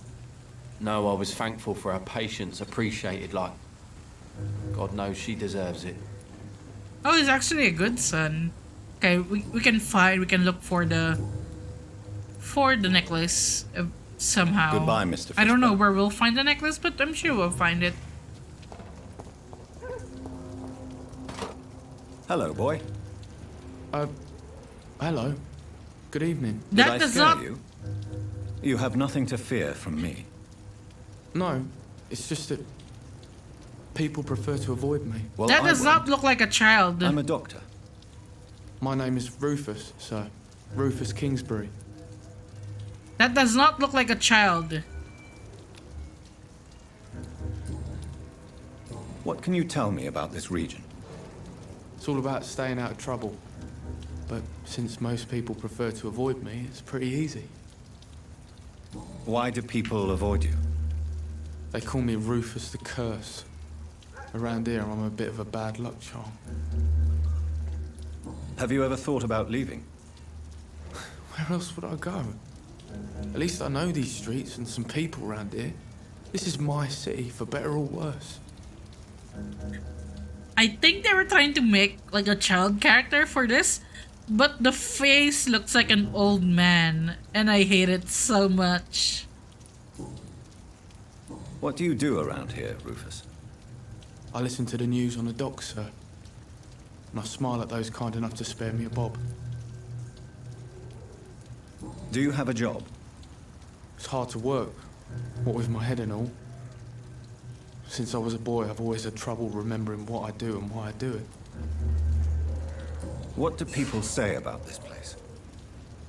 No, I was thankful for her patience, appreciated like... God knows she deserves it. Oh, he's actually a good son. Okay, we can look for the necklace somehow. Goodbye, Mr. I don't know Fishburne. where we'll find the necklace, but I'm sure we'll find it. Hello, boy. Hello. Good evening. Did That I does scare not... you? You have nothing to fear from me. No, it's just that people prefer to avoid me. Well, that I does won't. not look like a child. I'm a doctor. My name is Rufus, sir. Rufus Kingsbury. That does not look like a child. What can you tell me about this region? It's all about staying out of trouble. But since most people prefer to avoid me, it's pretty easy. Why do people avoid you? They call me Rufus the Curse. Around here, I'm a bit of a bad luck charm. Have you ever thought about leaving? Where else would I go? At least I know these streets and some people around here. This is my city, for better or worse. I think they were trying to make like a child character for this, but the face looks like an old man, and I hate it so much. What do you do around here, Rufus? I listen to the news on the docks, sir. And I smile at those kind enough to spare me a bob. Do you have a job? It's hard to work, what with my head and all. Since I was a boy, I've always had trouble remembering what I do and why I do it. What do people say about this place?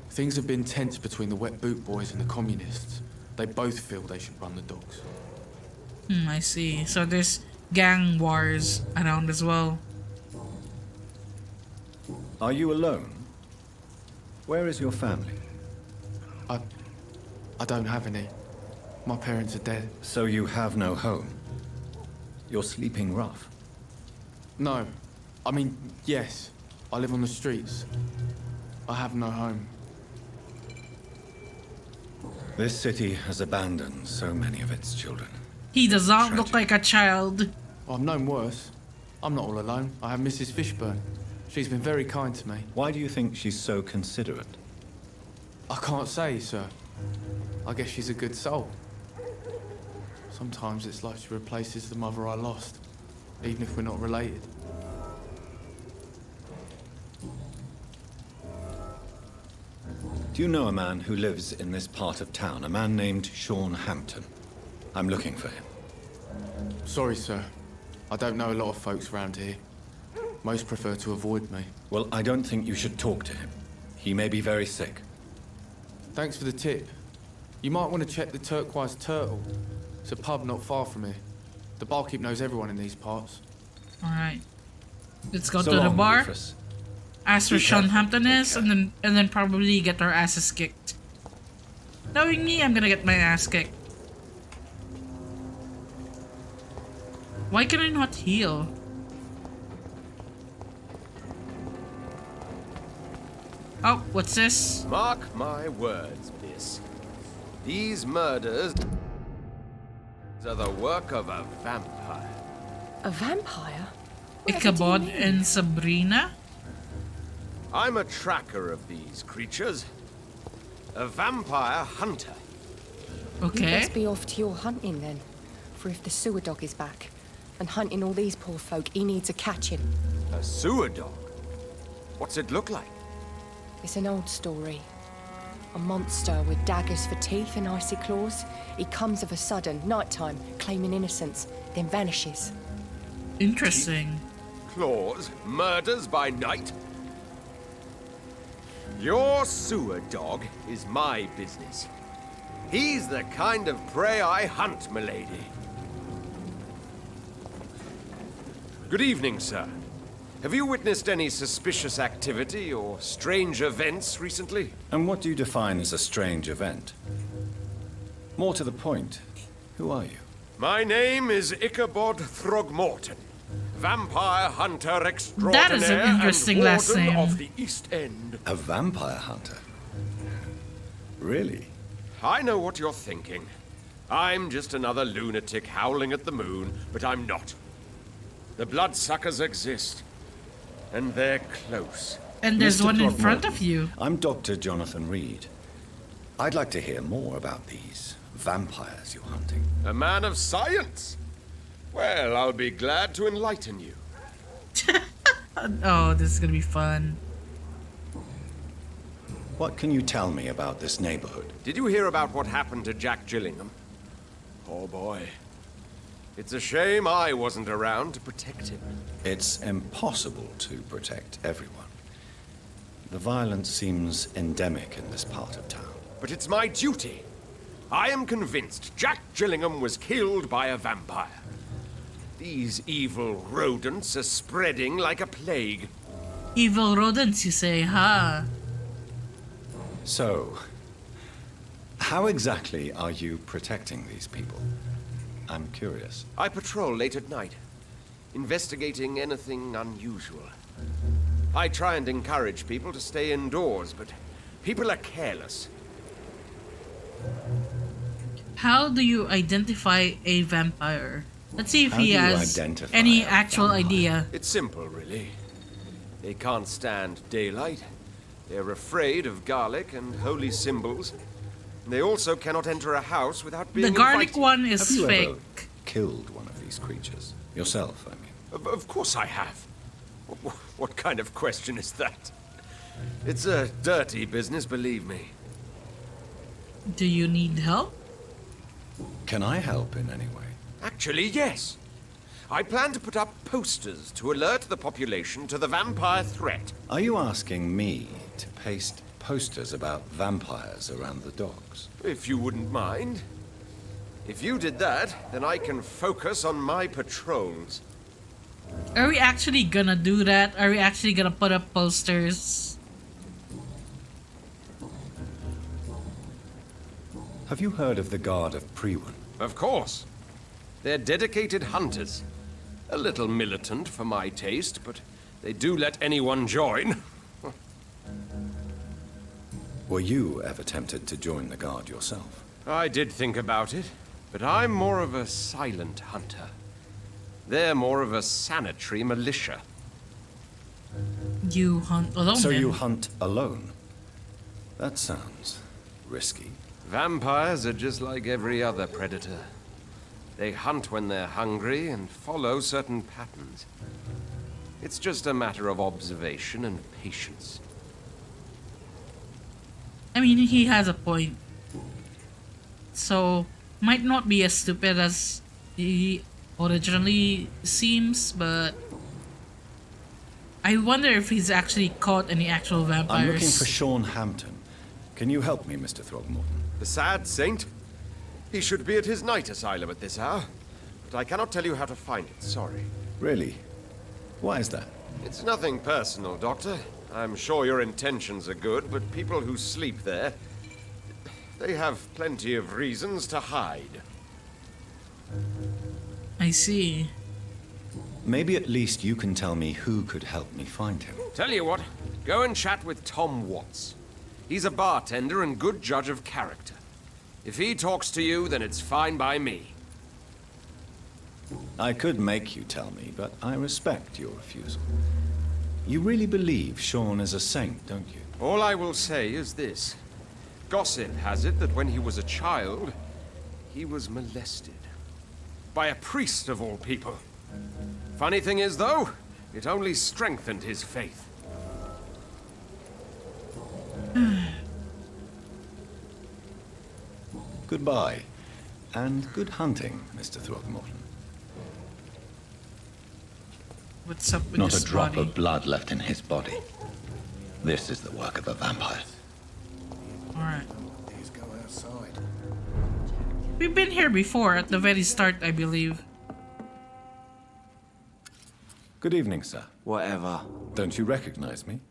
Things have been tense between the wet boot boys and the communists. They both feel they should run the docks. I see. So there's gang wars around as well. Are you alone? Where is your family? I don't have any. My parents are dead. So you have no home? You're sleeping rough? No. I mean, yes. I live on the streets. I have no home. This city has abandoned so many of its children. He does not look like a child. Well, I've known worse. I'm not all alone. I have Mrs. Fishburne. She's been very kind to me. Why do you think she's so considerate? I can't say, sir. I guess she's a good soul. Sometimes it's like she replaces the mother I lost, even if we're not related. Do you know a man who lives in this part of town? A man named Sean Hampton. I'm looking for him. Sorry, sir. I don't know a lot of folks around here. Most prefer to avoid me. Well, I don't think you should talk to him. He may be very sick. Thanks for the tip. You might want to check the Turquoise Turtle. It's a pub not far from here. The barkeep knows everyone in these parts. Alright. Let's go So to the long, bar. Rufus. Ask where Be Sean careful. Hampton is, and then probably get our asses kicked. Knowing me, I'm gonna get my ass kicked. Why can I not heal? Oh, what's this? Mark my words, miss. These murders are the work of a vampire. A vampire? Ichabod and Sabrina? I'm a tracker of these creatures. A vampire hunter. You Okay. best be off to your hunting then. For if the sewer dog is back and hunting all these poor folk, he needs a catching. A sewer dog? What's it look like? It's an old story. A monster with daggers for teeth and icy claws. He comes of a sudden, nighttime, claiming innocence, then vanishes. Interesting. Claws? Murders by night? Your sewer dog is my business. He's the kind of prey I hunt, milady. Good evening, sir. Have you witnessed any suspicious activity or strange events recently? And what do you define as a strange event? More to the point, who are you? My name is Ichabod Throgmorton, vampire hunter extraordinaire That is an interesting and last warden name. of the East End. A vampire hunter? Really? I know what you're thinking. I'm just another lunatic howling at the moon, but I'm not. The bloodsuckers exist, and they're close. And there's Mr. one in Throgmorton, front of you. I'm Dr. Jonathan Reed. I'd like to hear more about these vampires you're hunting. A man of science? Well, I'll be glad to enlighten you. Oh, this is gonna be fun. What can you tell me about this neighborhood? Did you hear about what happened to Jack Gillingham? Oh boy. It's a shame I wasn't around to protect him. It's impossible to protect everyone. The violence seems endemic in this part of town. but it's my duty. I am convinced Jack Gillingham was killed by a vampire. These evil rodents are spreading like a plague. Evil rodents, you say, huh? So, how exactly are you protecting these people? I'm curious. I patrol late at night, investigating anything unusual. I try and encourage people to stay indoors, but people are careless. How do you identify a vampire? Let's see if How he do you has identify any a actual vampire? idea. It's simple, really. They can't stand daylight. They're afraid of garlic and holy symbols. They also cannot enter a house without being The garlic invited. one is Have you fake. ever killed one of these creatures? Yourself, I mean. Of course I have. What kind of question is that? It's a dirty business, believe me. Do you need help? Can I help in any way? Actually, yes. I plan to put up posters to alert the population to the vampire threat. Are you asking me to paste posters about vampires around the docks? If you wouldn't mind. If you did that, then I can focus on my patrols. Are we actually gonna do that? Are we actually gonna put up posters? Have you heard of the Guard of Priwen? Of course. They're dedicated hunters. A little militant for my taste, but they do let anyone join. Were you ever tempted to join the Guard yourself? I did think about it, but I'm more of a silent hunter. They're more of a sanitary militia. You hunt alone So then? you hunt alone? That sounds risky. Vampires are just like every other predator. They hunt when they're hungry and follow certain patterns. It's just a matter of observation and patience. I mean, he has a point. So, might not be as stupid as he originally seems, but I wonder if he's actually caught any actual vampires. I'm looking for Sean Hampton. Can you help me, Mr. Throgmorton? The sad saint? He should be at his night asylum at this hour. But I cannot tell you how to find it, sorry. Really? Why is that? It's nothing personal, Doctor. I'm sure your intentions are good, but people who sleep there, they have plenty of reasons to hide. I see. Maybe at least you can tell me who could help me find him. Tell you what, go and chat with Tom Watts. He's a bartender and good judge of character. If he talks to you, then it's fine by me. I could make you tell me, but I respect your refusal. You really believe Sean is a saint, don't you? All I will say is this. Gossip has it that when he was a child, he was molested. By a priest of all people. Funny thing is, though, it only strengthened his faith. Goodbye, and good hunting, Mr. Throgmorton. What's up with Not this a drop body? of blood left in his body. This is the work of a vampire. Alright. Please go outside. We've been here before, at the very start, I believe. Good evening, sir. Whatever. Don't you recognize me?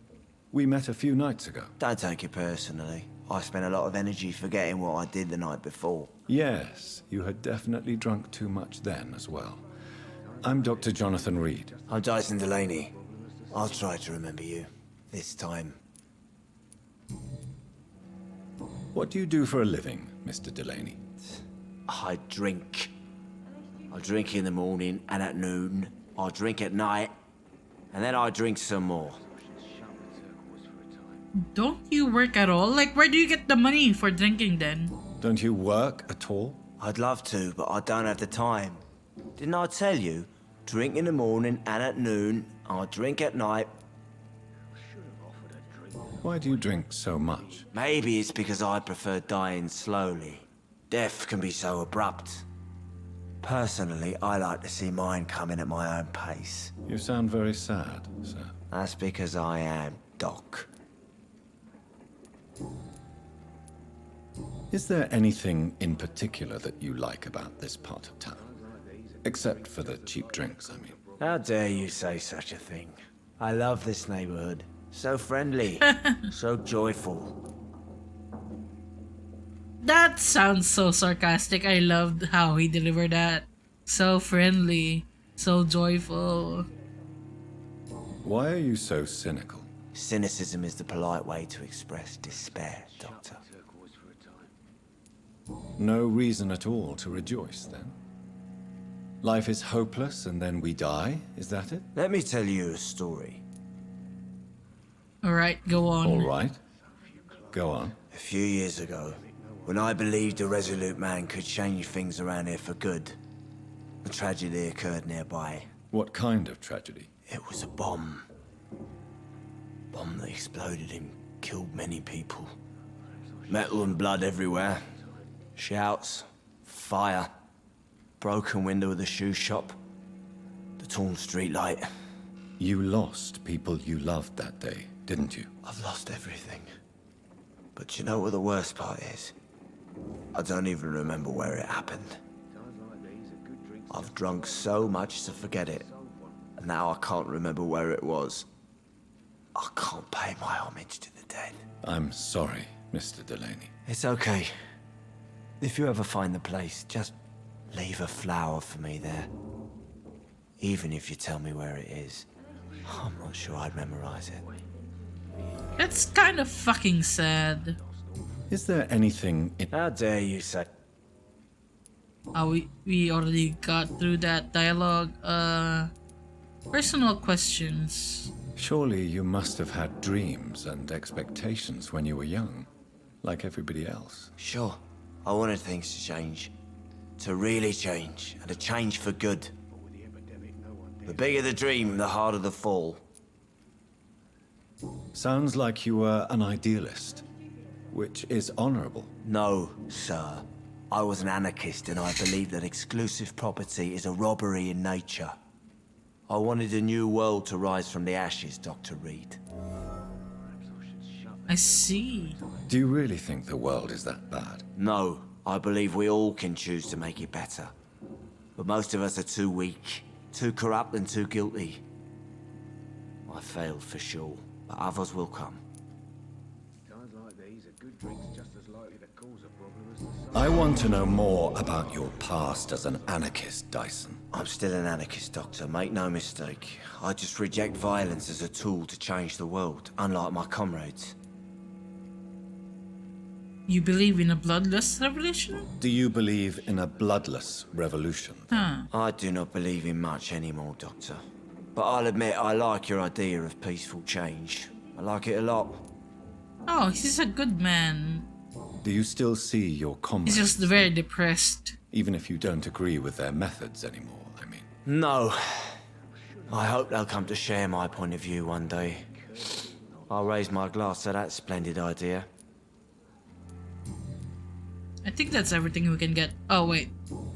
We met a few nights ago. Don't take it personally. I spent a lot of energy forgetting what I did the night before. Yes, you had definitely drunk too much then as well. I'm Dr. Jonathan Reed. I'm Dyson Delaney. I'll try to remember you. This time. What do you do for a living, Mr. Delaney? I drink. I drink in the morning and at noon. I drink at night. And then I drink some more. Don't you work at all? Like, where do you get the money for drinking then? Don't you work at all? I'd love to, but I don't have the time. Didn't I tell you? Drink in the morning and at noon. I drink at night. Why do you drink so much? Maybe it's because I prefer dying slowly. Death can be so abrupt. Personally, I like to see mine coming at my own pace. You sound very sad, sir. That's because I am, Doc. Is there anything in particular that you like about this part of town? Except for the cheap drinks, I mean. How dare you say such a thing? I love this neighborhood. So friendly, so joyful. That sounds so sarcastic. I loved how he delivered that. So friendly, so joyful. Why are you so cynical? Cynicism is the polite way to express despair, Doctor. No reason at all to rejoice, then? Life is hopeless and then we die, is that it? Let me tell you a story. Alright, go on. Alright. Go on. A few years ago, when I believed a resolute man could change things around here for good, a tragedy occurred nearby. What kind of tragedy? It was a bomb. Bomb that exploded and killed many people. Metal and blood everywhere. Shouts, fire, broken window of the shoe shop, the torn street light. You lost people you loved that day, didn't you? I've lost everything. But you know what the worst part is? I don't even remember where it happened. I've drunk so much to forget it, and now I can't remember where it was. I can't pay my homage to the dead. I'm sorry, Mr. Delaney. It's okay. If you ever find the place, just leave a flower for me there. Even if you tell me where it is, I'm not sure I'd memorize it. That's kind of fucking sad. Is there anything in... How dare you say... We already got through that dialogue. Personal questions. Surely you must have had dreams and expectations when you were young, like everybody else. Sure. I wanted things to change. To really change, and to change for good. The bigger the dream, the harder the fall. Sounds like you were an idealist, which is honorable. No, sir. I was an anarchist, and I believed that exclusive property is a robbery in nature. I wanted a new world to rise from the ashes, Dr. Reed. I see. Do you really think the world is that bad? No, I believe we all can choose to make it better. But most of us are too weak, too corrupt and too guilty. I failed for sure, but others will come. I want to know more about your past as an anarchist, Dyson. I'm still an anarchist, Doctor, make no mistake. I just reject violence as a tool to change the world, unlike my comrades. You believe in a bloodless revolution? Do you believe in a bloodless revolution? Huh. I do not believe in much anymore, Doctor. But I'll admit I like your idea of peaceful change. I like it a lot. Oh, he's a good man. Do you still see your comrades? He's just very depressed. Even if you don't agree with their methods anymore, I mean. No. I hope they'll come to share my point of view one day. I'll raise my glass to that splendid idea. I think that's everything we can get. Oh, wait.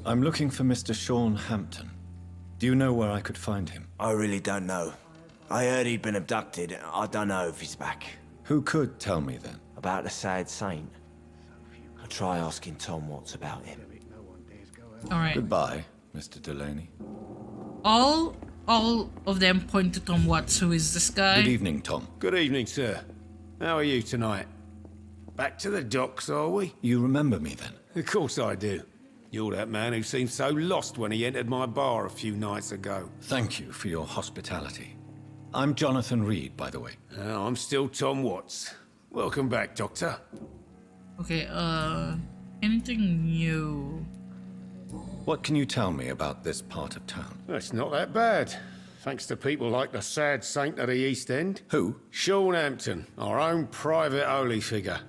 I'm looking for Mr. Sean Hampton. Do you know where I could find him? I really don't know. I heard he'd been abducted. I don't know if he's back. Who could tell me then? About the sad saint. I'll try asking Tom Watts about him. Alright. Goodbye, Mr. Delaney. All of them point to Tom Watts, who is this guy. Good evening, Tom. Good evening, sir. How are you tonight? Back to the docks, are we? You remember me then? Of course I do. You're that man who seemed so lost when he entered my bar a few nights ago. Thank you for your hospitality. I'm Jonathan Reed, by the way. I'm still Tom Watts. Welcome back, Doctor. Okay, anything new? What can you tell me about this part of town? It's not that bad. Thanks to people like the sad saint of the East End. Who? Sean Hampton, our own private holy figure.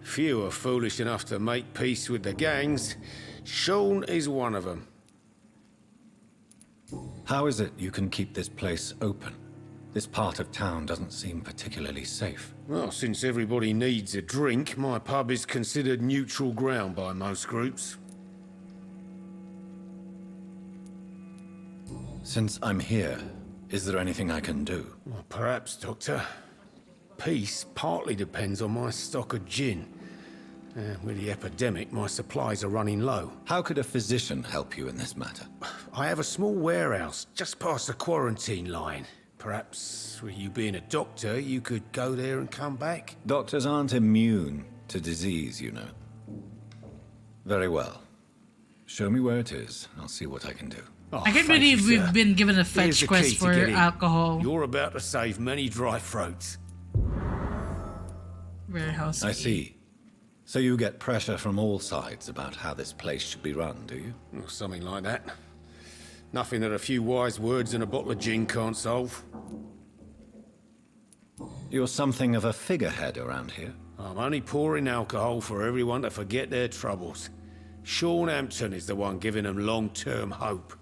Few are foolish enough to make peace with the gangs. Sean is one of them. How is it you can keep this place open? This part of town doesn't seem particularly safe. Well, since everybody needs a drink, my pub is considered neutral ground by most groups. Since I'm here, is there anything I can do? Well, perhaps, Doctor. Peace partly depends on my stock of gin. With the epidemic, my supplies are running low. How could a physician help you in this matter? I have a small warehouse just past the quarantine line. Perhaps, with you being a doctor, you could go there and come back? Doctors aren't immune to disease, you know. Very well. Show me where it is. I'll see what I can do. Oh, I can't thank you, believe sir. we've been given a Here's fetch the quest key to for get in. alcohol. You're about to save many dry throats. Warehouse. I see. So you get pressure from all sides about how this place should be run, do you? Or something like that. Nothing that a few wise words and a bottle of gin can't solve. You're something of a figurehead around here. I'm only pouring alcohol for everyone to forget their troubles. Sean Hampton is the one giving them long-term hope.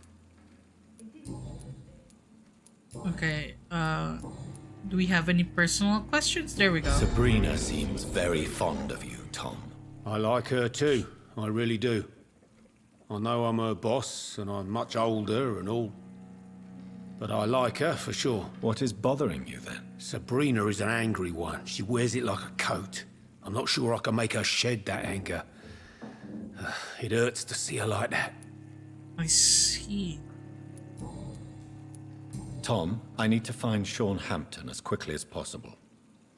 Okay, do we have any personal questions? There we go. Sabrina seems very fond of you, Tom. I like her too. I really do. I know I'm her boss, and I'm much older and all. But I like her, for sure. What is bothering you, then? Sabrina is an angry one. She wears it like a coat. I'm not sure I can make her shed that anger. It hurts to see her like that. I see. Tom, I need to find Sean Hampton as quickly as possible.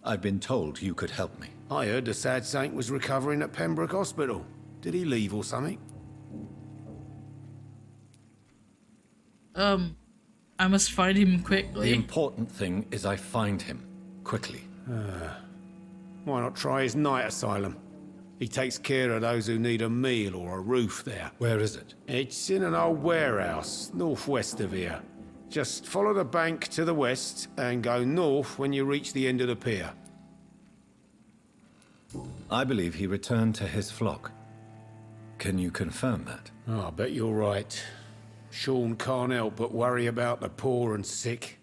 I've been told you could help me. I heard the sad saint was recovering at Pembroke Hospital. Did he leave or something? I must find him quickly. The important thing is I find him quickly. Why not try his night asylum? He takes care of those who need a meal or a roof there. Where is it? It's in an old warehouse, northwest of here. Just follow the bank to the west and go north when you reach the end of the pier. I believe he returned to his flock. Can you confirm that? Oh, I bet you're right. Sean can't help but worry about the poor and sick.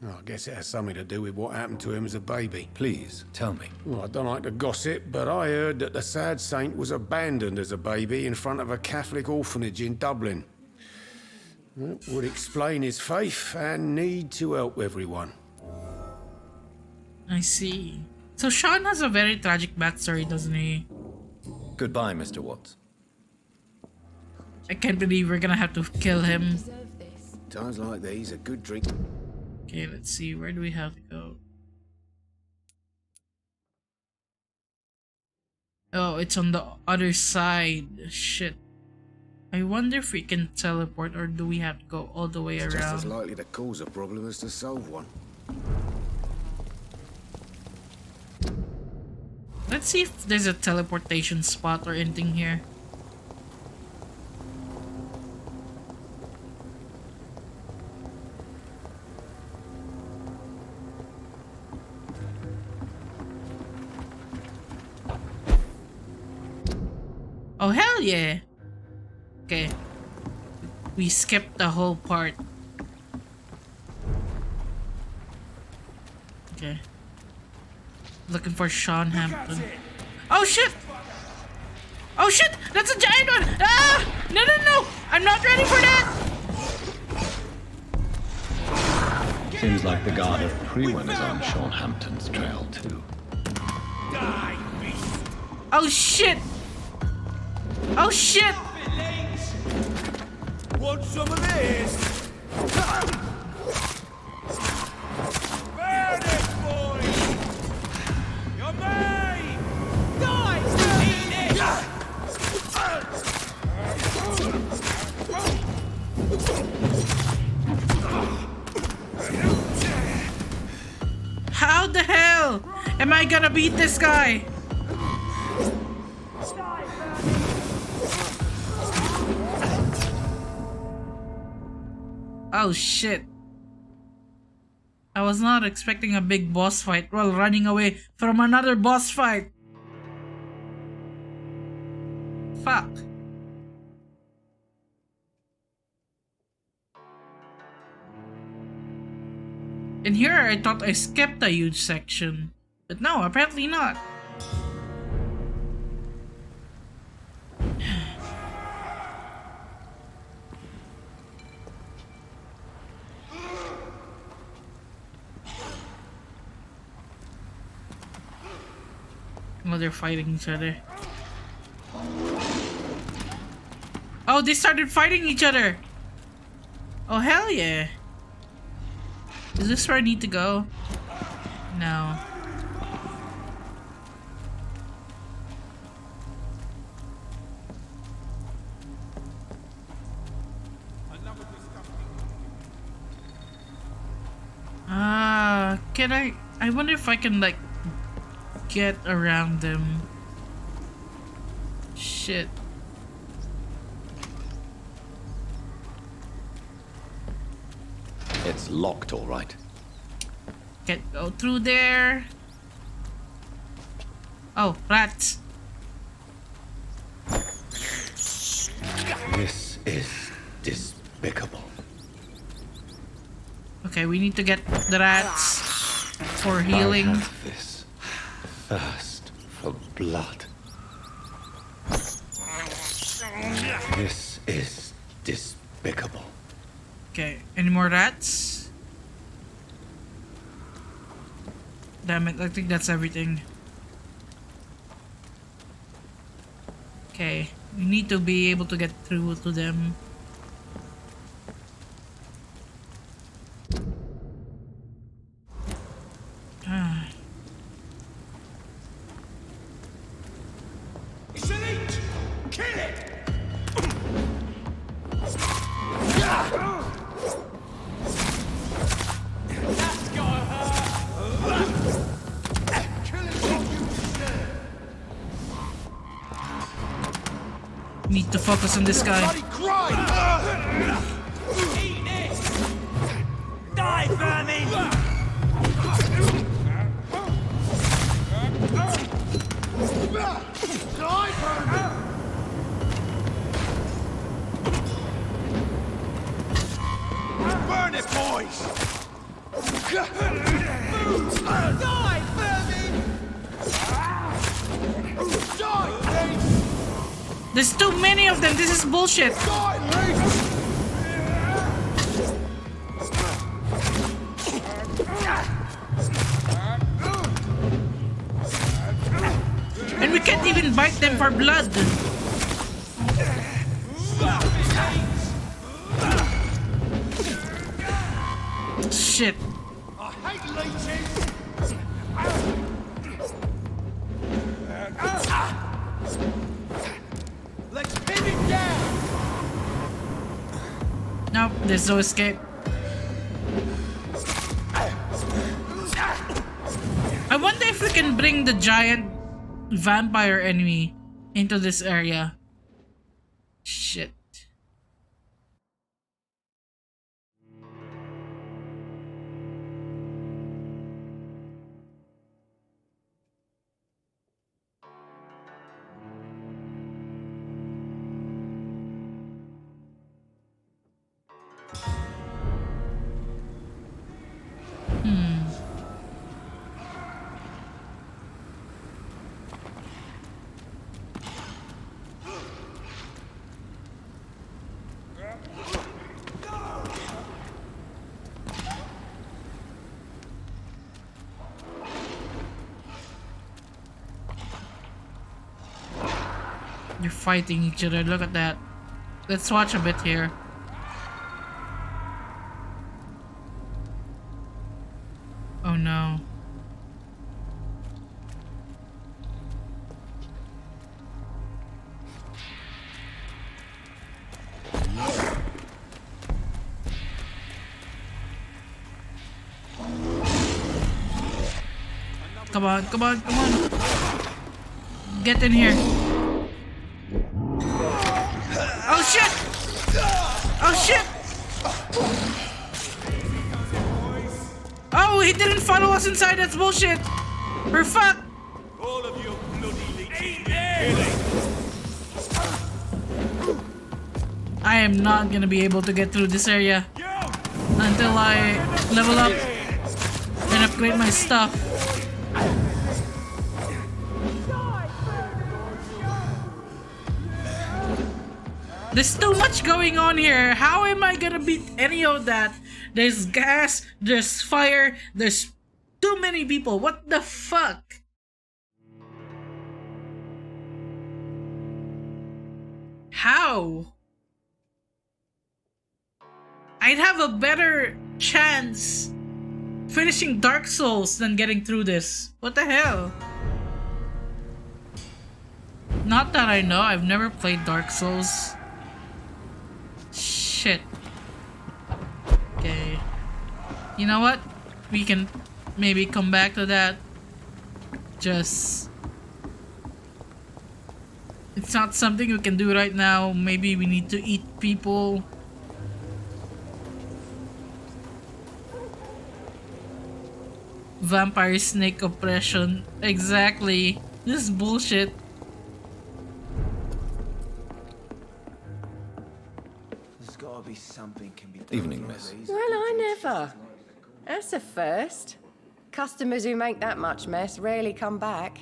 Oh, I guess it has something to do with what happened to him as a baby. Please, tell me. Well, I don't like to gossip, but I heard that the sad saint was abandoned as a baby in front of a Catholic orphanage in Dublin. That would explain his faith and need to help everyone. I see. So Sean has a very tragic backstory, doesn't he? Goodbye, Mr. Watts. I can't believe we're gonna have to kill him. Times like these, a good drink. Okay, let's see. Where do we have to go? Oh, it's on the other side. Shit. I wonder if we can teleport or do we have to go all the way It's just as around? likely to cause a problem as to solve one. Let's see if there's a teleportation spot or anything here. Oh, hell yeah! Okay. We skipped the whole part. Okay. Looking for Sean Hampton. Oh shit! Oh shit! That's a giant one! Ah! No, no, no! I'm not ready for that! Seems like the guard of Prewen is on Sean Hampton's trail, too. Oh shit! Oh shit! Want some of this? Burn it, boy! You're mine! Guys, eat it! How the hell am I gonna beat this guy? Oh shit. I was not expecting a big boss fight while running away from another boss fight. Fuck. In here, I thought I skipped a huge section. But no, apparently not. Oh, they're fighting each other. Oh, they started fighting each other. Oh, hell yeah. Is this where I need to go? No. Can I wonder if I can, like, get around them. Shit. It's locked, all right. Can't go through there. Oh, rats. This is despicable. Okay, we need to get the rats for healing. I have this thirst for blood. This is despicable. Okay, any more rats? Damn it, I think that's everything. Okay, we need to be able to get through to them. Need to focus on this guy. Die, vermin! Die, vermin! Burn it, boys! Die, vermin! Die, Ace! There's too many of them. This is bullshit. And we can't even bite them for blood. Shit. I hate leeches! Let's pin it down! Nope, there's no escape. I wonder if we can bring the giant vampire enemy into this area. Shit. They're fighting each other. Look at that. Let's watch a bit here. Oh no. Come on, come on, come on. Get in here. Oh shit! Oh shit! Oh, he didn't follow us inside. That's bullshit. We're fucked. All of you bloody leeches! I am not gonna be able to get through this area until I level up and upgrade my stuff. There's too much going on here. How am I gonna beat any of that? There's gas, there's fire, there's too many people. What the fuck? How? I'd have a better chance finishing Dark Souls than getting through this. What the hell? Not that I know, I've never played Dark Souls. Shit. Okay. You know what? We can maybe come back to that. Just... It's not something we can do right now. Maybe we need to eat people. Vampire snake oppression. Exactly. This is bullshit. There's gotta be something can be done. Evening, miss. Well, I never. That's a first. Customers who make that much mess rarely come back.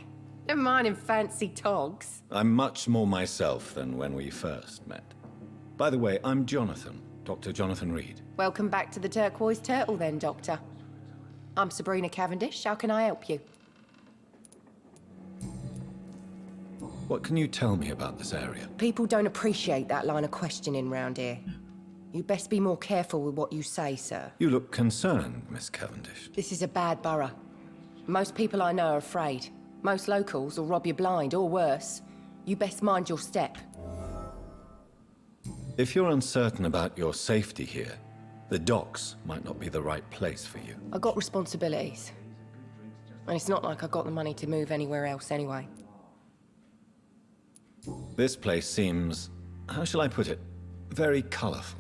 Never mind in fancy togs. I'm much more myself than when we first met. By the way, I'm Jonathan, Dr. Jonathan Reed. Welcome back to the Turquoise Turtle then, Doctor. I'm Sabrina Cavendish. How can I help you? What can you tell me about this area? People don't appreciate that line of questioning round here. You best be more careful with what you say, sir. You look concerned, Miss Cavendish. This is a bad borough. Most people I know are afraid. Most locals will rob you blind, or worse. You best mind your step. If you're uncertain about your safety here, the docks might not be the right place for you. I got responsibilities. And it's not like I got the money to move anywhere else anyway. This place seems, how shall I put it, very colorful.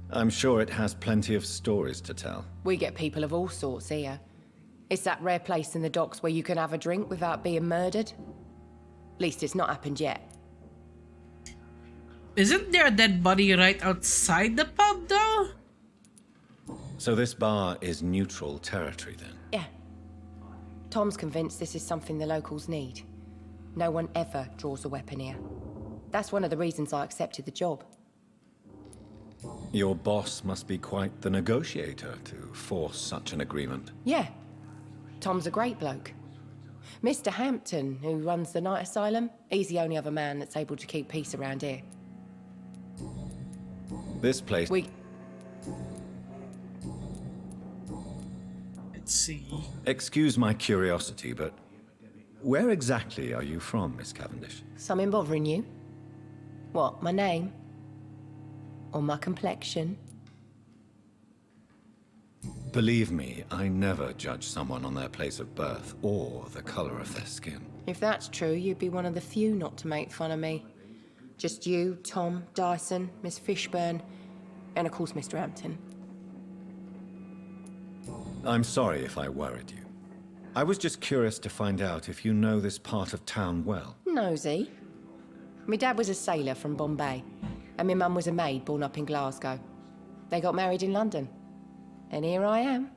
I'm sure it has plenty of stories to tell. We get people of all sorts here. It's that rare place in the docks where you can have a drink without being murdered. At least it's not happened yet. Isn't there a dead body right outside the pub, though? So this bar is neutral territory, then? Yeah. Tom's convinced this is something the locals need. No one ever draws a weapon here. That's one of the reasons I accepted the job. Your boss must be quite the negotiator to force such an agreement. Yeah. Tom's a great bloke. Mr. Hampton, who runs the night asylum, he's the only other man that's able to keep peace around here. This place... Let's see. Excuse my curiosity, but where exactly are you from, Miss Cavendish? Something bothering you? What, my name? Or my complexion? Believe me, I never judge someone on their place of birth or the color of their skin. If that's true, you'd be one of the few not to make fun of me. Just you, Tom, Dyson, Miss Fishburne, and of course Mr. Hampton. I'm sorry if I worried you. I was just curious to find out if you know this part of town well. Nosy. My dad was a sailor from Bombay, and my mum was a maid born up in Glasgow. They got married in London. And here I am.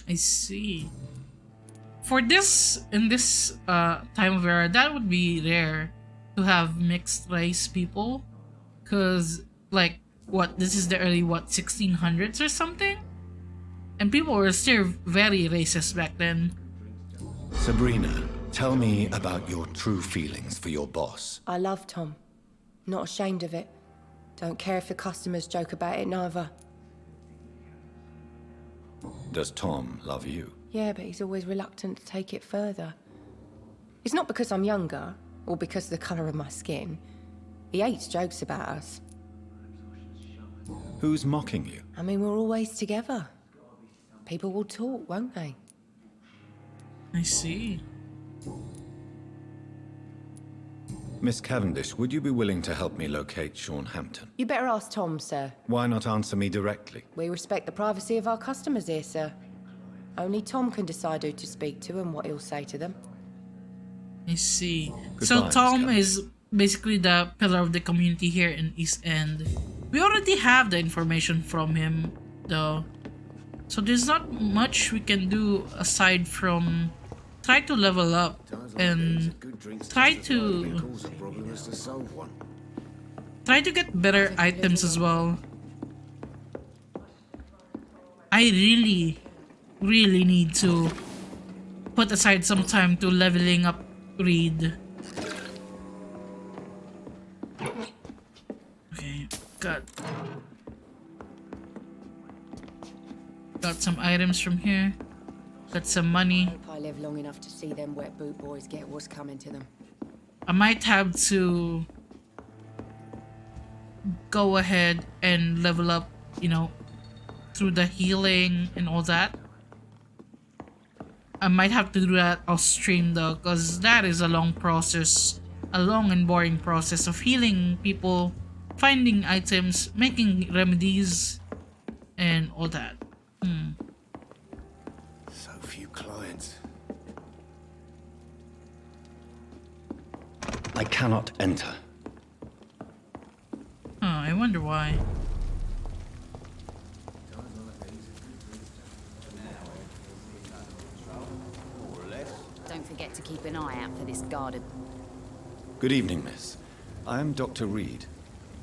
I see. For this, in this time of era, that would be rare to have mixed race people. Cause, like, what, this is the early, what, 1600s or something? And people were still very racist back then. Sabrina, tell me about your true feelings for your boss. I love Tom. Not ashamed of it. Don't care if the customers joke about it, neither. Does Tom love you? Yeah, but he's always reluctant to take it further. It's not because I'm younger, or because of the colour of my skin. He hates jokes about us. Who's mocking you? I mean, we're always together. People will talk, won't they? I see. Miss Cavendish, would you be willing to help me locate Sean Hampton? You better ask Tom, sir. Why not answer me directly? We respect the privacy of our customers here, sir. Only Tom can decide who to speak to and what he'll say to them. I see. Goodbye, So Tom Miss is basically the pillar of the community here in East End. We already have the information from him, though. So there's not much we can do aside from try to level up and try to get better items as well. I really need to put aside some time to leveling up Reed. Got some items from here. Got some money. Hope I live long enough to see them wet boot boys get what's coming to them. I might have to go ahead and level up, you know, through the healing and all that. I might have to do that off stream though, because that is a long process, a long and boring process of healing people, finding items, making remedies, and all that. So few clients. I cannot enter. I wonder why. Don't forget to keep an eye out for this garden. Good evening, miss. I am Dr. Reed.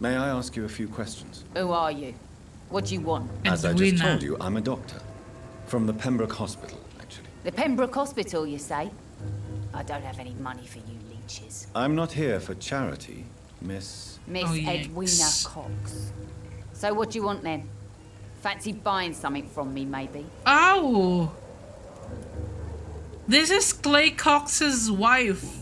May I ask you a few questions? Who are you? What do you want? As I just told you, I'm a doctor. From the Pembroke Hospital, actually. The Pembroke Hospital, you say? I don't have any money for you leeches. I'm not here for charity, Miss... Miss Edwina Cox. So what do you want then? Fancy buying something from me, maybe? Oh! This is Clay Cox's wife.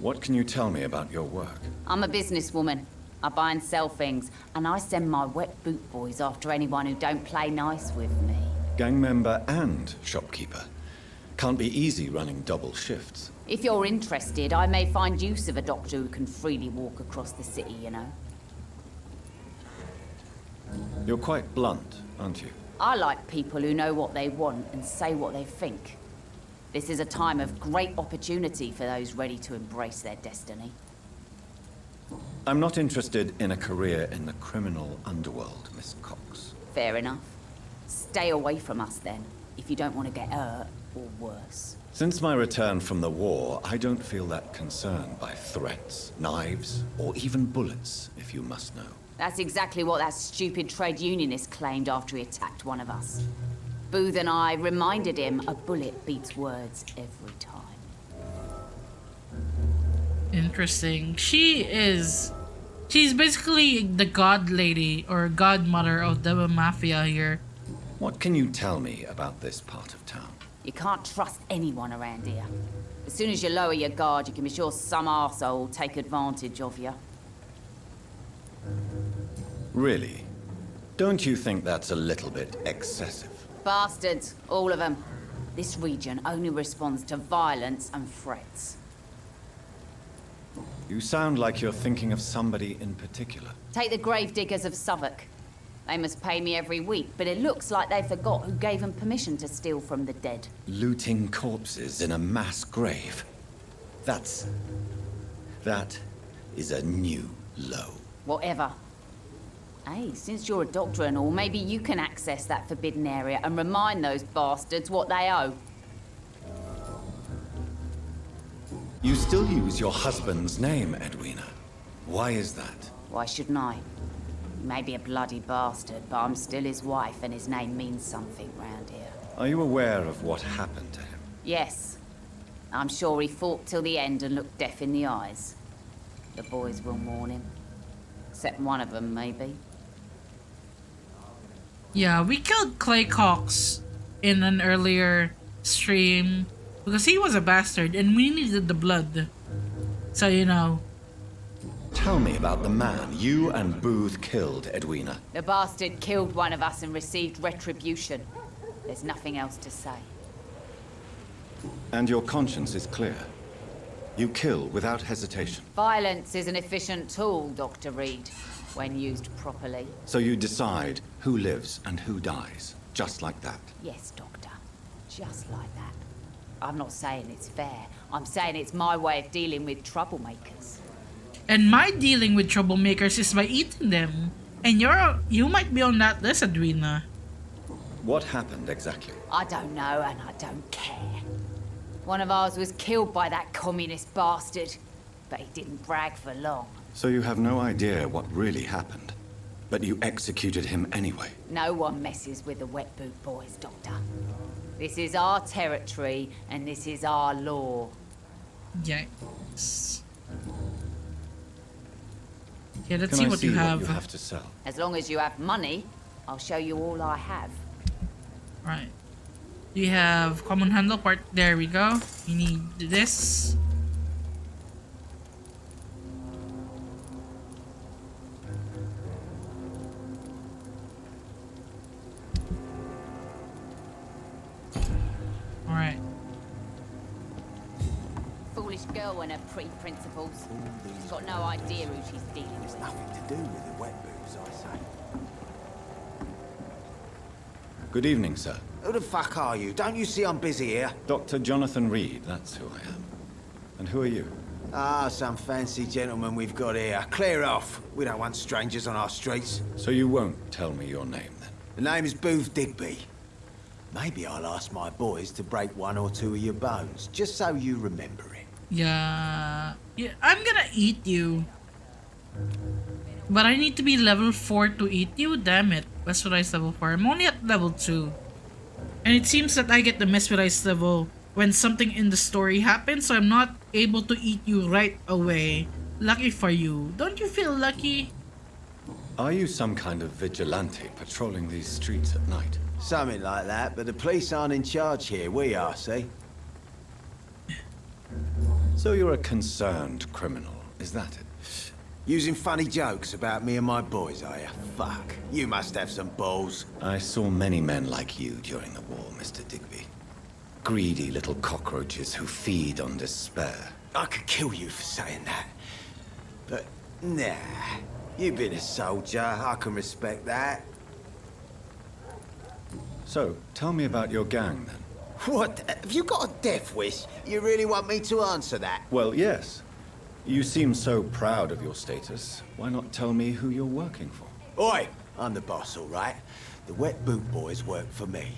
What can you tell me about your work? I'm a businesswoman. I buy and sell things, and I send my wet boot boys after anyone who don't play nice with me. Gang member and shopkeeper. Can't be easy running double shifts. If you're interested, I may find use of a doctor who can freely walk across the city, you know. You're quite blunt, aren't you? I like people who know what they want and say what they think. This is a time of great opportunity for those ready to embrace their destiny. I'm not interested in a career in the criminal underworld, Miss Cox. Fair enough. Stay away from us then, if you don't want to get hurt or worse. Since my return from the war, I don't feel that concerned by threats, knives, or even bullets, if you must know. That's exactly what that stupid trade unionist claimed after he attacked one of us. Booth and I reminded him a bullet beats words every time. Interesting. She's basically the god lady or godmother of the mafia here. What can you tell me about this part of town? You can't trust anyone around here. As soon as you lower your guard, you can be sure some arsehole will take advantage of you. Really? Don't you think that's a little bit excessive? Bastards, all of them. This region only responds to violence and threats. You sound like you're thinking of somebody in particular. Take the gravediggers of Southwark. They must pay me every week, but it looks like they forgot who gave them permission to steal from the dead. Looting corpses in a mass grave. That is a new low. Whatever. Hey, since you're a doctor and all, maybe you can access that forbidden area and remind those bastards what they owe. You still use your husband's name, Edwina. Why is that? Why shouldn't I? He may be a bloody bastard, but I'm still his wife and his name means something round here. Are you aware of what happened to him? Yes. I'm sure he fought till the end and looked death in the eyes. The boys will mourn him. Except one of them, maybe. Yeah, we killed Clay Cox in an earlier stream because he was a bastard and we needed the blood. So, you know. Tell me about the man you and Booth killed, Edwina. The bastard killed one of us and received retribution. There's nothing else to say. And your conscience is clear. You kill without hesitation. Violence is an efficient tool, Dr. Reed, when used properly. So you decide who lives and who dies, just like that. Yes, Doctor. Just like that. I'm not saying it's fair. I'm saying it's my way of dealing with troublemakers. And my dealing with troublemakers is by eating them. And you might be on that list, Edwina. What happened exactly? I don't know and I don't care. One of ours was killed by that communist bastard, but he didn't brag for long. So you have no idea what really happened, but you executed him anyway. No one messes with the wet boot boys, Doctor. This is our territory and this is our law. Yes. Okay, let's Can see I what see you what have. you have to sell? As long as you have money, I'll show you all I have. Right. We have common handle part. There we go. We need this. Alright. Foolish girl and her pre-principles. She's got no idea who she's dealing with. Nothing to do with the wet booze, I say. Good evening, sir. Who the fuck are you? Don't you see I'm busy here? Dr. Jonathan Reed, that's who I am. And who are you? Ah, some fancy gentleman we've got here. Clear off. We don't want strangers on our streets. So you won't tell me your name, then? The name is Booth Digby. Maybe I'll ask my boys to break one or two of your bones, just so you remember it. Yeah, I'm gonna eat you. But I need to be level 4 to eat you? Damn it. Mesmerized level 4. I'm only at level 2. And it seems that I get the mesmerized level when something in the story happens, so I'm not able to eat you right away. Lucky for you. Don't you feel lucky? Are you some kind of vigilante patrolling these streets at night? Something like that, but the police aren't in charge here. We are, see? So you're a concerned criminal, is that it? Using funny jokes about me and my boys, are you? Fuck. You must have some balls. I saw many men like you during the war, Mr. Digby. Greedy little cockroaches who feed on despair. I could kill you for saying that. But, nah. You've been a soldier. I can respect that. So, tell me about your gang, then. What? Have you got a death wish? You really want me to answer that? Well, yes. You seem so proud of your status. Why not tell me who you're working for? Oi! I'm the boss, all right? The Wet Boot Boys work for me.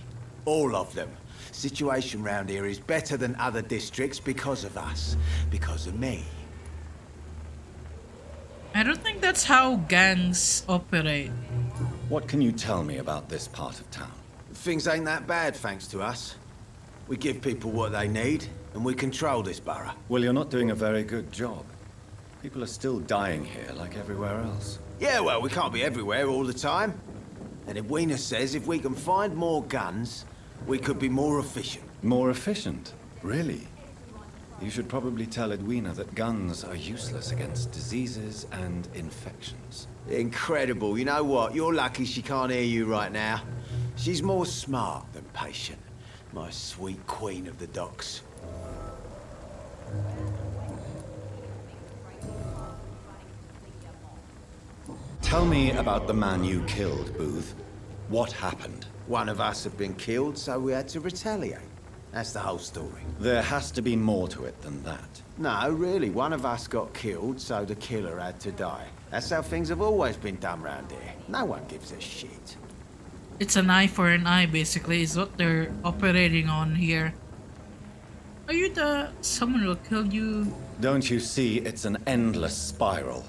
All of them. Situation round here is better than other districts because of us. Because of me. I don't think that's how gangs operate. What can you tell me about this part of town? Things ain't that bad, thanks to us. We give people what they need, and we control this borough. Well, you're not doing a very good job. People are still dying here like everywhere else. Yeah, well, we can't be everywhere all the time. And Edwina says if we can find more guns, we could be more efficient. More efficient? Really? You should probably tell Edwina that guns are useless against diseases and infections. Incredible. You know what? You're lucky she can't hear you right now. She's more smart than patient. My sweet queen of the docks. Tell me about the man you killed, Booth. What happened? One of us had been killed, so we had to retaliate. That's the whole story. There has to be more to it than that. No, really. One of us got killed, so the killer had to die. That's how things have always been done round here. No one gives a shit. It's an eye for an eye, basically, is what they're operating on here. Are you the someone who killed you? Don't you see it's an endless spiral?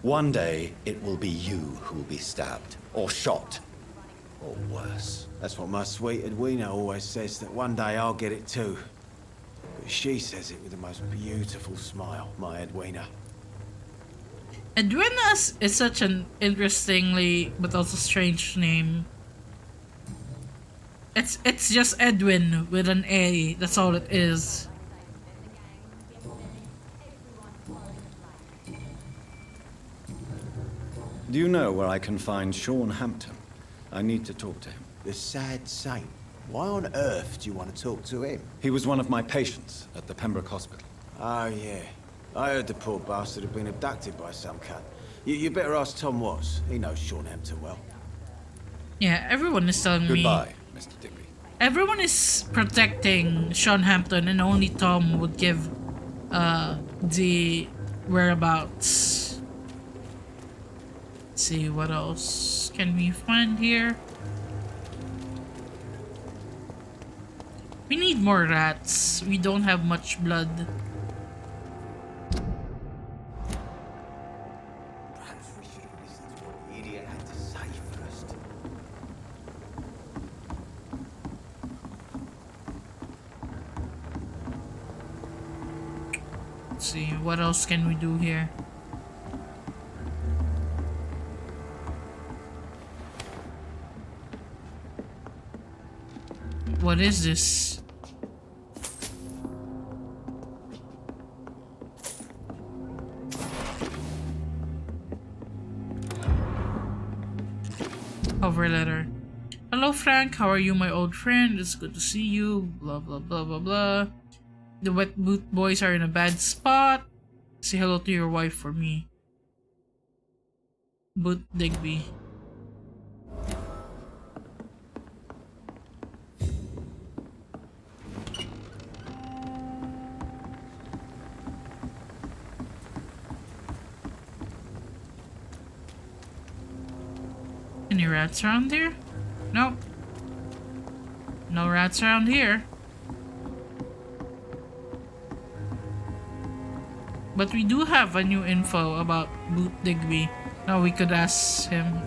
One day, it will be you who will be stabbed, or shot, or worse. That's what my sweet Edwina always says, that one day I'll get it too. But she says it with the most beautiful smile, my Edwina. Edwina is such an interestingly, but also strange name. It's just Edwin with an A, that's all it is. Do you know where I can find Sean Hampton? I need to talk to him. The sad saint. Why on earth do you want to talk to him? He was one of my patients at the Pembroke hospital. Oh, yeah. I heard the poor bastard had been abducted by some cunt. You better ask Tom Watts. He knows Sean Hampton well. Yeah, everyone is telling me... Goodbye, Mr. Digby. Everyone is protecting Sean Hampton and only Tom would give the whereabouts. Let's see, what else can we find here? We need more rats. We don't have much blood. Let's see, what else can we do here? What is this? Cover letter. Hello Frank, how are you my old friend? It's good to see you. Blah blah blah blah blah. The wet boot boys are in a bad spot. Say hello to your wife for me. Boot Digby. Any rats around here? Nope. No rats around here. But we do have a new info about Boot Digby. Now we could ask him.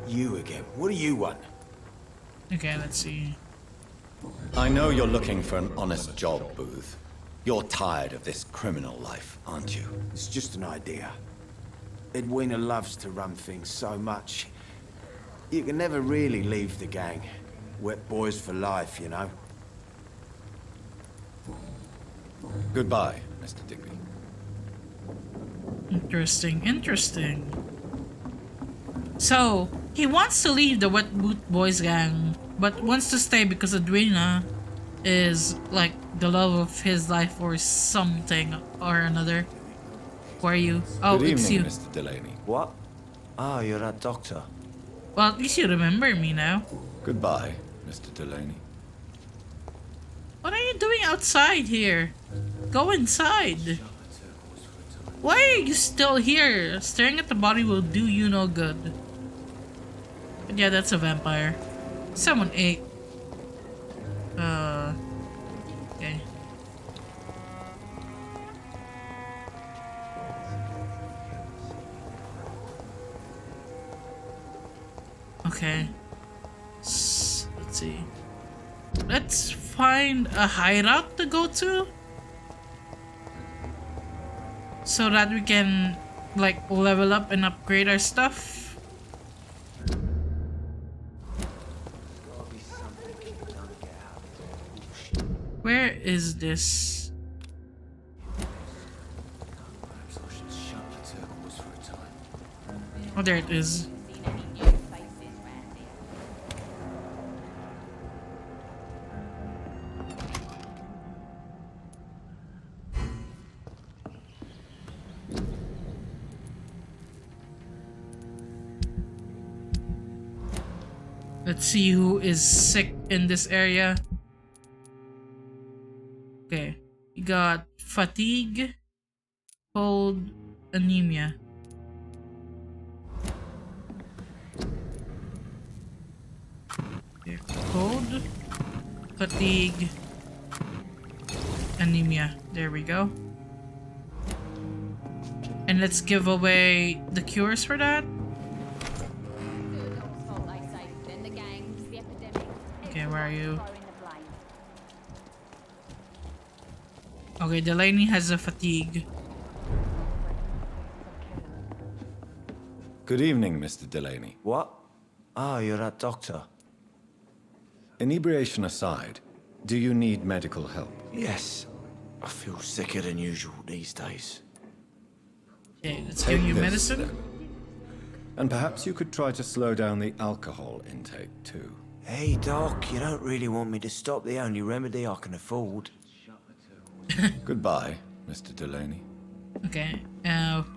You again. What do you want? Okay, let's see. I know you're looking for an honest job, Booth. You're tired of this criminal life, aren't you? It's just an idea. Edwina loves to run things so much. You can never really leave the gang. Wet boys for life, you know. Goodbye, Mr. Digby. Interesting, interesting. So, he wants to leave the Wet Boot Boys gang, but wants to stay because Edwina is like the love of his life or something or another. Who are you? Oh, Good it's evening, you. Mr. Delaney. What? Ah, you're that doctor. Well, at least you remember me now. Goodbye, Mr. Delaney. What are you doing outside here? Go inside. Why are you still here? Staring at the body will do you no good. But yeah, that's a vampire. Someone ate. Okay. Okay. Let's see. Let's find a hideout to go to. So that we can, like, level up and upgrade our stuff. Where is this? Oh, there it is. Let's see who is sick in this area. Okay, we got fatigue, cold, anemia. Okay, cold, fatigue, anemia. There we go. And let's give away the cures for that. Okay, where are you? Okay, Delaney has a fatigue. Good evening, Mr. Delaney. What? Ah, you're that doctor. Inebriation aside, do you need medical help? Yes. I feel sicker than usual these days. Okay, let's give you this, medicine. then. And perhaps you could try to slow down the alcohol intake, too. Hey, Doc, you don't really want me to stop the only remedy I can afford. Goodbye, Mr. Delaney. Okay,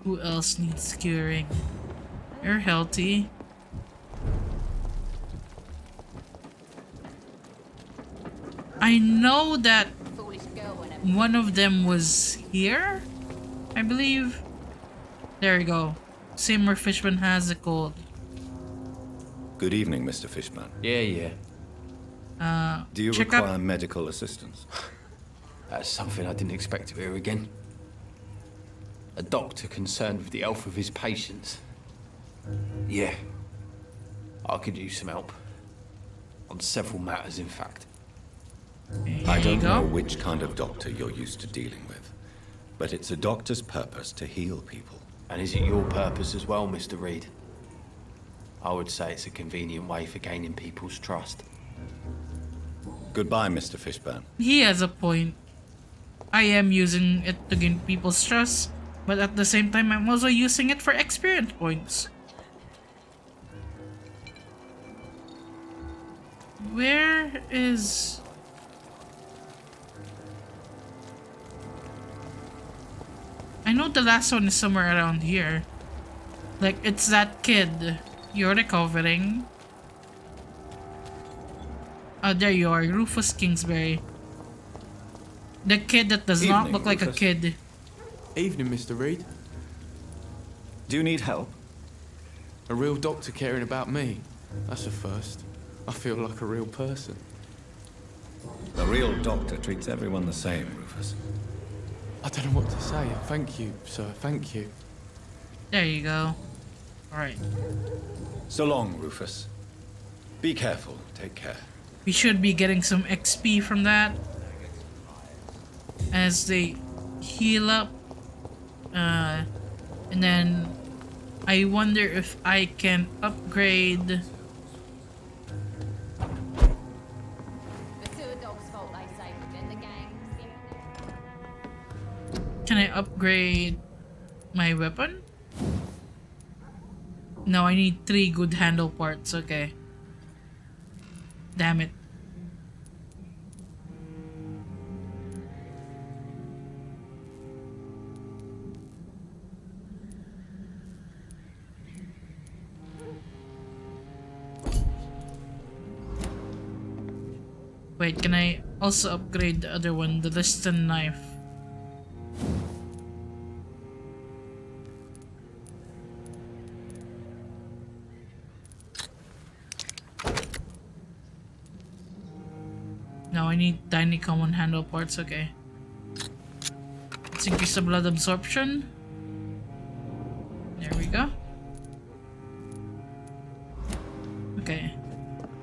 who else needs curing? You're healthy. I know that one of them was here, I believe. There you go. Seymour Fishman has a cold. Good evening, Mr. Fishman. Yeah. Do you check require up. medical assistance? That's something I didn't expect to hear again. A doctor concerned with the health of his patients. Yeah. I could use some help. On several matters, in fact. I don't know which kind of doctor you're used to dealing with, but it's a doctor's purpose to heal people. And is it your purpose as well, Mr. Reed? I would say it's a convenient way for gaining people's trust. Goodbye, Mr. Fishburne. He has a point. I am using it to gain people's trust, but at the same time, I'm also using it for experience points. Where is... I know the last one is somewhere around here. Like, it's that kid. You're recovering. Oh, there you are, Rufus Kingsbury. The kid that does not look like a kid. Evening, Mr. Reed. Do you need help? A real doctor caring about me. That's a first. I feel like a real person. The real doctor treats everyone the same, Rufus. I don't know what to say. Thank you, sir. Thank you. There you go. Alright. So long, Rufus. Be careful. Take care. We should be getting some XP from that. As they heal up. And then I wonder if I can upgrade. The sewer dog's fault, they say, within the gang. Can I upgrade my weapon? No, I need 3 good handle parts. Okay. Damn it. Wait, can I also upgrade the other one, the distant knife? No, I need tiny common handle parts, okay. Let's increase the blood absorption. There we go. Okay.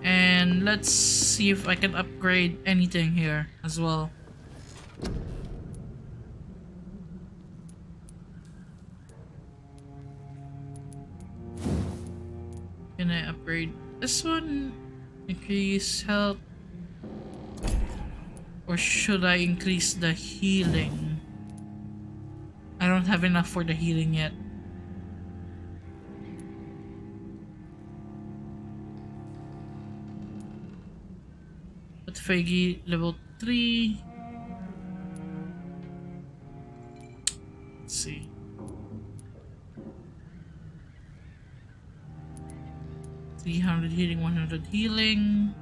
And let's see if I can upgrade anything here as well. Can I upgrade this one? Increase health. Or should I increase the healing? I don't have enough for the healing yet. But Faggy level 3. Let's see. $300 healing, 100 healing.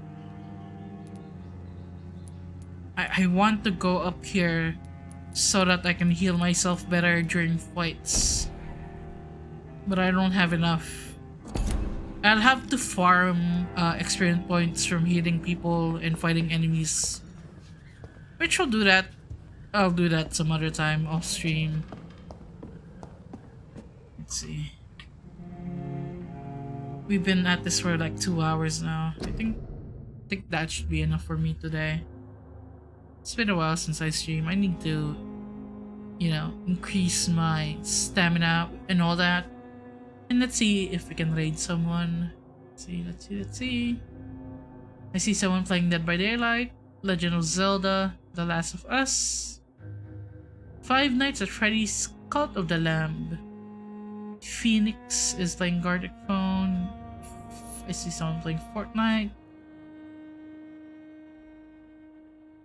I want to go up here so that I can heal myself better during fights. But I don't have enough. I'll have to farm experience points from healing people and fighting enemies. Which will do that. I'll do that some other time off stream. Let's see. We've been at this for like 2 hours now. I think that should be enough for me today. It's been a while since I stream. I need to, you know, increase my stamina and all that. And let's see if we can raid someone. Let's see. I see someone playing Dead by Daylight, Legend of Zelda, The Last of Us, Five Nights at Freddy's Cult of the Lamb. Phoenix is playing Gartic Phone. I see someone playing Fortnite.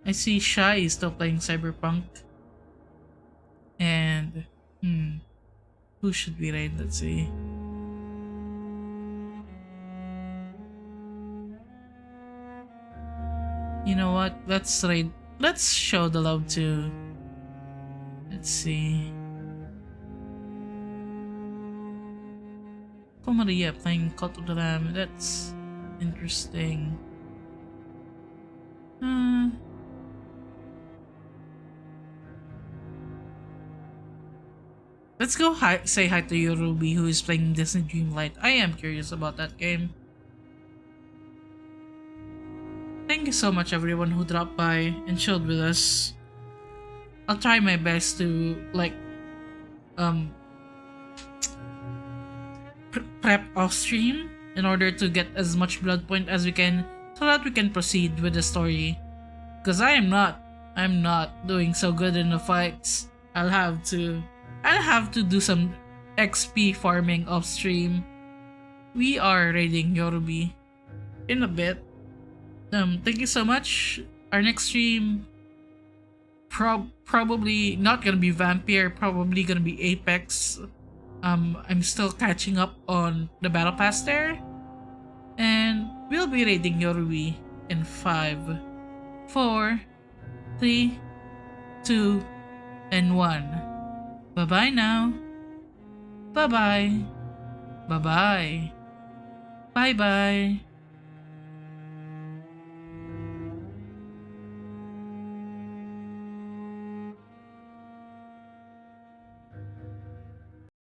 I see Shy is still playing Cyberpunk. And who should we raid? Let's see. You know what? Let's raid. Let's show the love to. Let's see. Maria playing Cult of the Lamb. That's interesting. Let's go say hi to you, Ruby, who is playing Disney Dreamlight. I am curious about that game. Thank you so much, everyone who dropped by and chilled with us. I'll try my best to prep off stream in order to get as much blood point as we can so that we can proceed with the story. Because I'm not doing so good in the fights. I'll have to do some XP farming off stream. We are raiding Yorubi in a bit. Thank you so much. Our next stream probably not gonna be Vampyr, probably gonna be Apex. I'm still catching up on the battle pass there. And we'll be raiding Yorubi in 5, 4, 3, 2, and 1. Bye-bye now. Bye-bye. Bye-bye. Bye-bye.